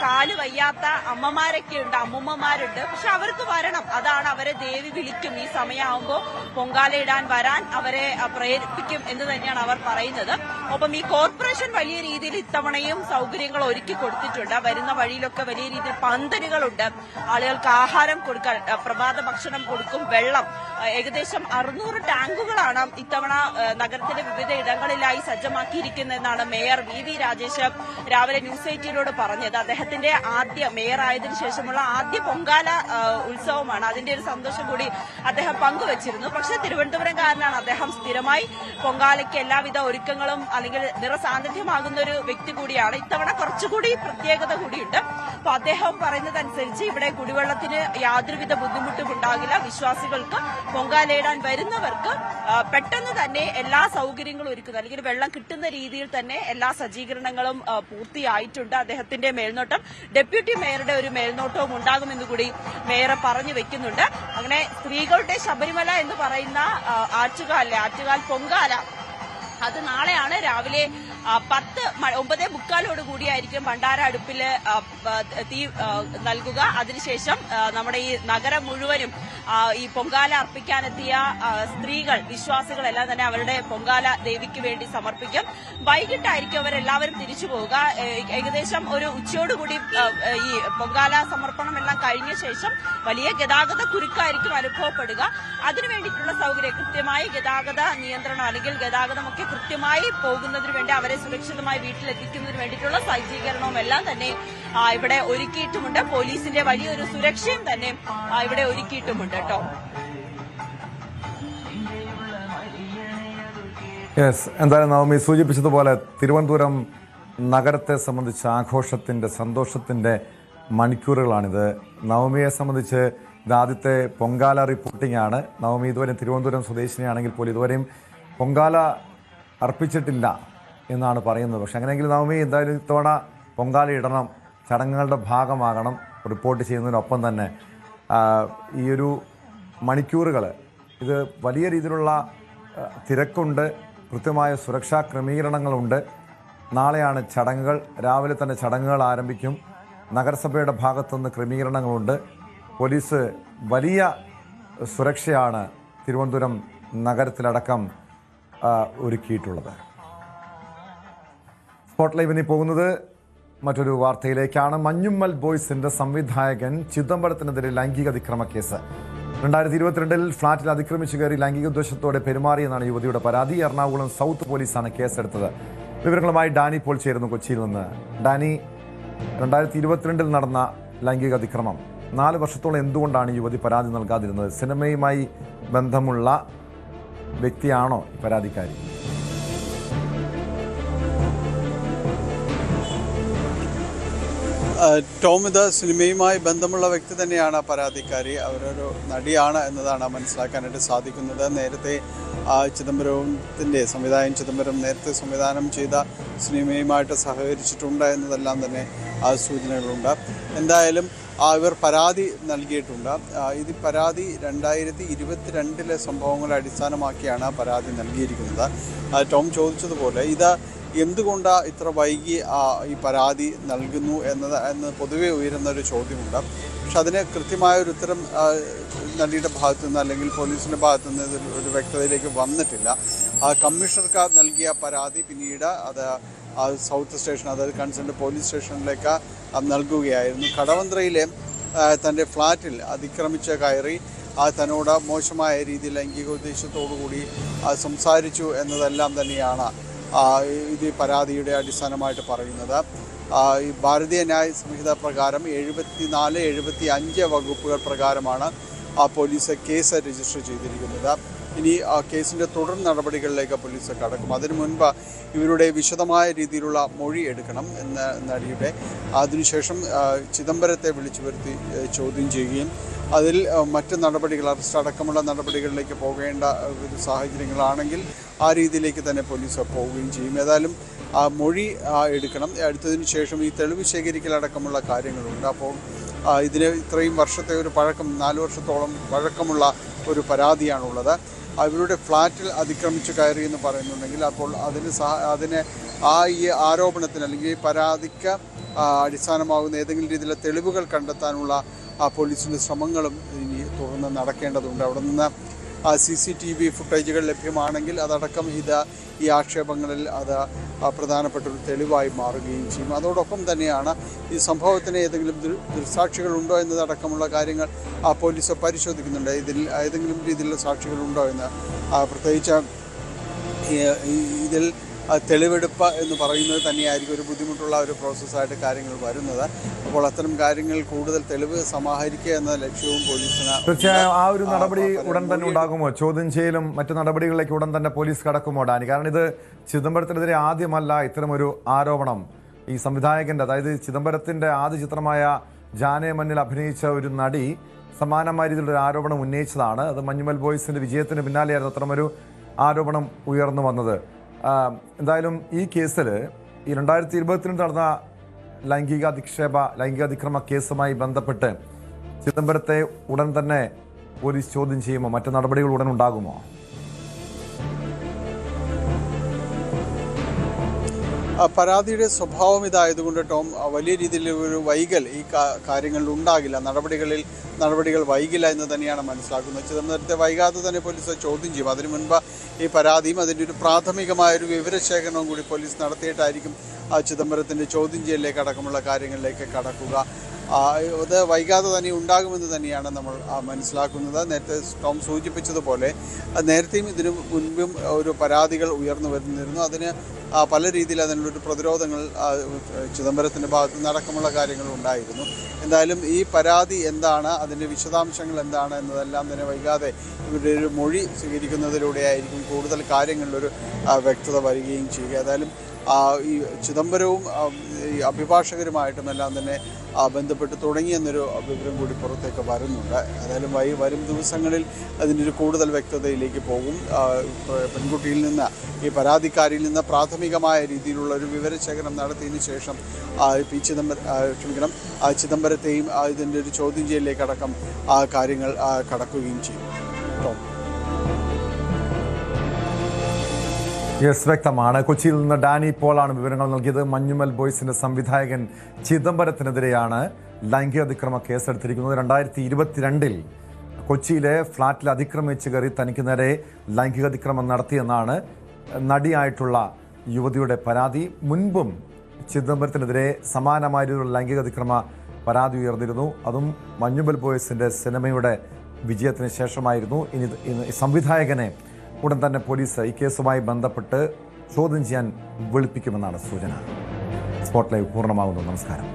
കാല് വയ്യാത്ത അമ്മമാരൊക്കെ ഉണ്ട്, അമ്മുമ്മമാരുണ്ട്. പക്ഷെ അവർക്ക് വരണം, അതാണ് അവരെ ദേവി വിളിക്കും. ഈ സമയമാകുമ്പോൾ പൊങ്കാലയിടാൻ വരാൻ അവരെ പ്രേരിപ്പിക്കും എന്ന് തന്നെയാണ് അവർ പറയുന്നത്. ഒപ്പം ഈ കോർപ്പറേഷൻ വലിയ രീതിയിൽ ഇത്തവണയും സൗകര്യങ്ങൾ ഒരുക്കി കൊടുത്തിട്ടുണ്ട്. വരുന്ന വഴിയിലൊക്കെ വലിയ രീതിയിൽ പന്തലുകളുണ്ട്, ആളുകൾക്ക് ആഹാരം കൊടുക്കാൻ, പ്രഭാത ഭക്ഷണം കൊടുക്കും, വെള്ളം. ഏകദേശം 600 ടാങ്കുകളാണ് ഇത്തവണ നഗരത്തിലെ വിവിധ ഇടങ്ങളിലായി സജ്ജമാക്കിയിരിക്കുന്നതെന്നാണ് മേയർ വി രാജേഷ് രാവിലെ ന്യൂസ് 18 പറഞ്ഞത്. അദ്ദേഹത്തിന്റെ മേയർ ആയതിനു ശേഷമുള്ള ആദ്യ പൊങ്കാല ഉത്സവമാണ്. അതിന്റെ ഒരു സന്തോഷം കൂടി അദ്ദേഹം പങ്കുവച്ചിരുന്നു. പക്ഷെ തിരുവനന്തപുരംകാരനാണ് അദ്ദേഹം. സ്ഥിരമായി പൊങ്കാലയ്ക്ക് എല്ലാവിധ ഒരുക്കങ്ങളും അല്ലെങ്കിൽ നിറസാന്നിധ്യമാകുന്ന ഒരു വ്യക്തി കൂടിയാണ്. ഇത്തവണ കുറച്ചുകൂടി പ്രത്യേകത കൂടിയുണ്ട്. അപ്പൊ അദ്ദേഹം പറയുന്നതനുസരിച്ച് ഇവിടെ കുടിവെള്ളത്തിന് യാതൊരുവിധ ബുദ്ധിമുട്ടും ഉണ്ടാകില്ല. വിശ്വാസികൾക്ക് പൊങ്കാലയിടാൻ വരുന്നവർക്ക് പെട്ടെന്ന് തന്നെ എല്ലാ സൗകര്യങ്ങളും ഒരുക്കുന്നത്, അല്ലെങ്കിൽ വെള്ളം കിട്ടുന്ന രീതിയിൽ തന്നെ എല്ലാ സജ്ജീകരണങ്ങളും പൂർത്തിയായിട്ടുണ്ട്. അദ്ദേഹത്തിന്റെ മേൽനോട്ടം, ഡെപ്യൂട്ടി മേയറുടെ ഒരു മേൽനോട്ടവും ഉണ്ടാകുമെന്ന് കൂടി മേയർ പറഞ്ഞു വെക്കുന്നുണ്ട്. അങ്ങനെ സ്ത്രീകളുടെ ശബരിമല എന്ന് പറയുന്ന ആറ്റുകാൽ പൊങ്കാല അത് നാളെയാണ് രാവിലെ 9:45 കൂടിയായിരിക്കും ഭണ്ഡാര അടുപ്പില് തീ നൽകുക. അതിനുശേഷം നമ്മുടെ ഈ നഗരം മുഴുവനും ഈ പൊങ്കാല അർപ്പിക്കാനെത്തിയ സ്ത്രീകൾ, വിശ്വാസികളെല്ലാം തന്നെ അവരുടെ പൊങ്കാല ദേവിക്ക് വേണ്ടി സമർപ്പിക്കും. വൈകിട്ടായിരിക്കും അവരെല്ലാവരും തിരിച്ചു പോവുക. ഏകദേശം ഒരു ഉച്ചയോടുകൂടി ഈ പൊങ്കാല സമർപ്പണം എല്ലാം കഴിഞ്ഞ ശേഷം വലിയ ഗതാഗത കുരുക്കായിരിക്കും അനുഭവപ്പെടുക. അതിനുവേണ്ടിയിട്ടുള്ള സൗകര്യം, കൃത്യമായി ഗതാഗത നിയന്ത്രണം അല്ലെങ്കിൽ ഗതാഗതമൊക്കെ കൃത്യമായി പോകുന്നതിന് വേണ്ടി അവരെ സുരക്ഷിതമായി വീട്ടിലെത്തിക്കുന്നതിന് വേണ്ടിയിട്ടുള്ള സജ്ജീകരണവും എല്ലാം തന്നെ ഇവിടെ ഒരുക്കിയിട്ടുമുണ്ട്. പോലീസിന്റെ വലിയൊരു സുരക്ഷയും തന്നെ ഇവിടെ ഒരുക്കിയിട്ടുമുണ്ട് കേട്ടോ. എന്തായാലും നവമി സൂചിപ്പിച്ചതുപോലെ തിരുവനന്തപുരം നഗരത്തെ സംബന്ധിച്ച് ആഘോഷത്തിന്റെ, സന്തോഷത്തിന്റെ മണിക്കൂറുകളാണിത്. നവമിയെ സംബന്ധിച്ച് ഇത് ആദ്യത്തെ പൊങ്കാല റിപ്പോർട്ടിംഗ് ആണ്. നവമി ഇതുവരെ തിരുവനന്തപുരം സ്വദേശിനിയാണെങ്കിൽ പോലും ഇതുവരെയും പൊങ്കാല അർപ്പിച്ചിട്ടില്ല എന്നാണ് പറയുന്നത്. പക്ഷെ അങ്ങനെയെങ്കിൽ നവമി എന്തായാലും ഇത്തവണ പൊങ്കാല ഇടണം, ചടങ്ങുകളുടെ ഭാഗമാകണം. റിപ്പോർട്ട് ചെയ്യുന്നതിനൊപ്പം തന്നെ ഈ ഒരു മണിക്കൂറുകൾ, ഇത് വലിയ രീതിയിലുള്ള തിരക്കുണ്ട്, കൃത്യമായ സുരക്ഷാ ക്രമീകരണങ്ങളുണ്ട്. നാളെയാണ് ചടങ്ങുകൾ, രാവിലെ തന്നെ ചടങ്ങുകൾ ആരംഭിക്കും. നഗരസഭയുടെ ഭാഗത്തുനിന്ന് ക്രമീകരണങ്ങളുണ്ട്. പോലീസ് വലിയ സുരക്ഷയാണ് തിരുവനന്തപുരം നഗരത്തിലടക്കം ഒരുക്കിയിട്ടുള്ളത്. സ്പോട്ട് ലൈവിന് പോകുന്നത് മറ്റൊരു വാർത്തയിലേക്കാണ്. മഞ്ഞുമ്മൽ ബോയ്സിന്റെ സംവിധായകൻ ചിദംബരത്തിനെതിരെ ലൈംഗിക അതിക്രമ കേസ്. 2022 ഫ്ളാറ്റിൽ അതിക്രമിച്ചു കയറി ലൈംഗികോദ്ദേശത്തോടെ പെരുമാറിയെന്നാണ് യുവതിയുടെ പരാതി. എറണാകുളം സൗത്ത് പോലീസാണ് കേസെടുത്തത്. വിവരങ്ങളുമായി ഡാനി പോൾ ചേരുന്നു കൊച്ചിയിൽ നിന്ന്. ഡാനി, 2022 നടന്ന ലൈംഗിക അതിക്രമം 4 വർഷത്തോളം എന്തുകൊണ്ടാണ് യുവതി പരാതി നൽകാതിരുന്നത്? സിനിമയുമായി ബന്ധമുള്ള വ്യക്തിയാണോ പരാതിക്കാരി? ടോം, ഇത് സിനിമയുമായി ബന്ധമുള്ള വ്യക്തി തന്നെയാണ് പരാതിക്കാരി. അവരൊരു നടിയാണ് എന്നതാണ് മനസ്സിലാക്കാനായിട്ട് സാധിക്കുന്നത്. നേരത്തെ സംവിധായകൻ ചിദംബരം നേരത്തെ സംവിധാനം ചെയ്ത സിനിമയുമായിട്ട് സഹകരിച്ചിട്ടുണ്ട് എന്നതെല്ലാം തന്നെ സൂചനകളുണ്ട്. എന്തായാലും ഇവർ പരാതി നൽകിയിട്ടുണ്ട്. ഇത് പരാതി 2022 സംഭവങ്ങളെ അടിസ്ഥാനമാക്കിയാണ് പരാതി നൽകിയിരിക്കുന്നത്. ടോം ചോദിച്ചതുപോലെ ഇത് എന്തുകൊണ്ടാണ് ഇത്ര വൈകി ഈ പരാതി നൽകുന്നു എന്ന് പൊതുവെ ഉയരുന്നൊരു ചോദ്യമുണ്ട്. പക്ഷെ അതിന് കൃത്യമായൊരു ഉത്തരം നടിയുടെ ഭാഗത്തു നിന്ന് അല്ലെങ്കിൽ പോലീസിൻ്റെ ഭാഗത്തു നിന്ന് ഒരു വ്യക്തതയിലേക്ക് വന്നിട്ടില്ല. കമ്മീഷണർക്ക് നൽകിയ പരാതി പിന്നീട് അത് സൗത്ത് സ്റ്റേഷൻ, അതായത് കൺസേൺഡ് പോലീസ് സ്റ്റേഷനിലേക്ക് നൽകുകയായിരുന്നു. കടവന്ത്രയിലെ തൻ്റെ ഫ്ലാറ്റിൽ അതിക്രമിച്ച് കയറി തന്നോട് മോശമായ രീതിയിൽ ലൈംഗിക ഉദ്ദേശത്തോടുകൂടി സംസാരിച്ചു എന്നതെല്ലാം തന്നെയാണ് ഇത് പരാതിയുടെ അടിസ്ഥാനമായിട്ട് പറയുന്നത്. ഈ ഭാരതീയ ന്യായ സംഹിത പ്രകാരം 74, 75 വകുപ്പുകൾ പ്രകാരമാണ് പോലീസ് കേസ് രജിസ്റ്റർ ചെയ്തിരിക്കുന്നത്. ഇനി കേസിൻ്റെ തുടർ നടപടികളിലേക്ക് പോലീസ് കടക്കും. അതിനു മുൻപ് ഇവരുടെ വിശദമായ രീതിയിലുള്ള മൊഴി എടുക്കണം എന്ന നടിയുടെ. അതിനുശേഷം ചിദംബരത്തെ വിളിച്ചു വരുത്തി ചോദ്യം ചെയ്യുകയും അതിൽ മറ്റ് നടപടികൾ, അറസ്റ്റ് അടക്കമുള്ള നടപടികളിലേക്ക് പോകേണ്ട ഒരു സാഹചര്യങ്ങളാണെങ്കിൽ ആ രീതിയിലേക്ക് തന്നെ പോലീസ് പോവുകയും ചെയ്യും. ഏതായാലും മൊഴി എടുക്കണം. എടുത്തതിന് ശേഷം ഈ തെളിവ് ശേഖരിക്കലടക്കമുള്ള കാര്യങ്ങളുണ്ട്. അപ്പോൾ ഇതിന് ഇത്രയും വർഷത്തെ ഒരു പഴക്കം, 4 വർഷത്തോളം പഴക്കമുള്ള ഒരു പരാതിയാണുള്ളത്. അവരുടെ ഫ്ലാറ്റിൽ അതിക്രമിച്ച് കയറി എന്ന് പറയുന്നുണ്ടെങ്കിൽ അപ്പോൾ അതിന് ഈ ആരോപണത്തിന് അല്ലെങ്കിൽ ഈ പരാതിക്ക് അടിസ്ഥാനമാകുന്ന ഏതെങ്കിലും രീതിയിലെ തെളിവുകൾ കണ്ടെത്താനുള്ള പോലീസിൻ്റെ ശ്രമങ്ങളും ഇനി തുടർന്ന് നടക്കേണ്ടതുണ്ട്. അവിടെ നിന്ന് CCTV ഫുട്ടേജുകൾ ലഭ്യമാണെങ്കിൽ അതടക്കം ഈ ആക്ഷേപങ്ങളിൽ അത് പ്രധാനപ്പെട്ട ഒരു തെളിവായി മാറുകയും ചെയ്യും. അതോടൊപ്പം തന്നെയാണ് ഈ സംഭവത്തിന് ഏതെങ്കിലും ദൃക്സാക്ഷികളുണ്ടോ എന്നതടക്കമുള്ള കാര്യങ്ങൾ പോലീസ് പരിശോധിക്കുന്നുണ്ട്. ഇതിൽ ഏതെങ്കിലും രീതിയിലുള്ള സാക്ഷികളുണ്ടോ എന്ന്, പ്രത്യേകിച്ച് ഇതിൽ തെളിവെടുപ്പ് എന്ന് പറയുന്നത് തന്നെയായിരിക്കും ഒരു ബുദ്ധിമുട്ടുള്ള ഒരു പ്രോസസ്സായിട്ട് കാര്യങ്ങൾ വരുന്നത്. അപ്പോൾ അത്തരം കാര്യങ്ങൾ കൂടുതൽ തെളിവ് സമാഹരിക്കുക എന്ന ലക്ഷ്യവും പോലീസിന്. തീർച്ചയായും ആ ഒരു നടപടി ഉടൻ തന്നെ ഉണ്ടാകുമോ? ചോദ്യം ചെയ്യലും മറ്റു നടപടികളിലേക്ക് ഉടൻ തന്നെ പോലീസ് കടക്കുമോ ഡാനി? കാരണം ഇത് ചിദംബരത്തിനെതിരെ ആദ്യമല്ല ഇത്തരമൊരു ആരോപണം. ഈ സംവിധായകൻ്റെ, അതായത് ചിദംബരത്തിൻ്റെ ആദ്യ ചിത്രമായ ജാനേ മന്നിൽ അഭിനയിച്ച ഒരു നടി സമാനമായ രീതിയിലൊരു ആരോപണം ഉന്നയിച്ചതാണ്. അത് മഞ്ഞുമൽ ബോയ്സിൻ്റെ വിജയത്തിന് പിന്നാലെയായിരുന്നു അത്തരമൊരു ആരോപണം ഉയർന്നു വന്നത്. എന്തായാലും ഈ കേസിൽ ഈ 2022 നടന്ന ലൈംഗികാതിക്രമ കേസുമായി ബന്ധപ്പെട്ട് ചിദംബരത്തെ ഉടൻ തന്നെ പോലീസ് ചോദ്യം ചെയ്യുമോ? മറ്റു നടപടികൾ ഉടൻ ഉണ്ടാകുമോ? പരാതിയുടെ സ്വഭാവം ഇതായതുകൊണ്ട് ടോം, വലിയ രീതിയിൽ ഒരു വൈകൽ ഈ കാര്യങ്ങളിൽ ഉണ്ടാകില്ല. നടപടികൾ വൈകില്ല എന്ന് തന്നെയാണ് മനസ്സിലാക്കുന്നത്. ചിദംബരത്തെ വൈകാതെ തന്നെ പോലീസ് ചോദ്യം ചെയ്യും. അതിനു മുൻപ് ഈ പരാതിയും അതിൻ്റെ ഒരു പ്രാഥമികമായൊരു വിവരശേഖരണവും കൂടി പോലീസ് നടത്തിയിട്ടായിരിക്കും ചിദംബരത്തിൻ്റെ ചോദ്യം ചെയ്യലിലേക്ക് അടക്കമുള്ള കാര്യങ്ങളിലേക്ക് കടക്കുക. അത് വൈകാതെ തന്നെ ഉണ്ടാകുമെന്ന് തന്നെയാണ് നമ്മൾ മനസ്സിലാക്കുന്നത്. നേരത്തെ ടോം സൂചിപ്പിച്ചതുപോലെ നേരത്തെയും ഇതിനു മുൻപും ഒരു പരാതികൾ ഉയർന്നു വരുന്നിരുന്നു. അതിന് പല രീതിയിൽ അതിനുള്ളൊരു പ്രതിരോധങ്ങൾ ചിദംബരത്തിൻ്റെ ഭാഗത്ത് നടക്കമുള്ള കാര്യങ്ങൾ ഉണ്ടായിരുന്നു. എന്തായാലും ഈ പരാതി എന്താണ്, അതിൻ്റെ വിശദാംശങ്ങൾ എന്താണ് എന്നതെല്ലാം തന്നെ വൈകാതെ ഇവരുടെ ഒരു മൊഴി സ്വീകരിക്കുന്നതിലൂടെ ആയിരിക്കും കൂടുതൽ കാര്യങ്ങളിലൊരു വ്യക്തത വരികയും ചെയ്യുക. ഏതായാലും ഈ ചിദംബരവും ഈ അഭിഭാഷകരുമായിട്ടും എല്ലാം തന്നെ ബന്ധപ്പെട്ട് തുടങ്ങിയെന്നൊരു വിവരം കൂടി പുറത്തേക്ക് വരുന്നുണ്ട്. ഏതായാലും വരും ദിവസങ്ങളിൽ അതിൻ്റെ ഒരു കൂടുതൽ വ്യക്തതയിലേക്ക് പോകും. പെൺകുട്ടിയിൽ നിന്ന്, ഈ പരാതിക്കാരിൽ നിന്ന് പ്രാഥമികമായ രീതിയിലുള്ള ഒരു വിവരശേഖരണം നടത്തിയതിന് ശേഷം ചിദംബരത്തെയും ഇതിൻ്റെ ഒരു ചോദ്യം ചെയ്യലിലേക്കടക്കം കാര്യങ്ങൾ കടക്കുകയും ചെയ്യും. യെസ്, വ്യക്തമാണ്. കൊച്ചിയിൽ നിന്ന് ഡാനി പോളാണ് വിവരങ്ങൾ നൽകിയത്. മഞ്ഞുമൽ ബോയ്സിന്റെ സംവിധായകൻ ചിദംബരത്തിനെതിരെയാണ് ലൈംഗികാതിക്രമ കേസെടുത്തിരിക്കുന്നത്. 2022 കൊച്ചിയിലെ ഫ്ളാറ്റിൽ അതിക്രമിച്ച് കയറി തനിക്ക് നേരെ ലൈംഗികാതിക്രമം നടത്തിയെന്നാണ് നടിയായിട്ടുള്ള യുവതിയുടെ പരാതി. മുൻപും ചിദംബരത്തിനെതിരെ സമാനമായ ഒരു ലൈംഗികാതിക്രമ പരാതി ഉയർന്നിരുന്നു. അതും മഞ്ഞുമൽ ബോയ്സിന്റെ സിനിമയുടെ വിജയത്തിന് ശേഷമായിരുന്നു. ഇനി സംവിധായകനെ ഉടൻ തന്നെ പോലീസ് ഈ കേസുമായി ബന്ധപ്പെട്ട് ചോദ്യം ചെയ്യാൻ വിളിപ്പിക്കുമെന്നാണ് സൂചന. സ്പോട്ട് ലൈവ് പൂർണ്ണമാകുന്നു. നമസ്കാരം.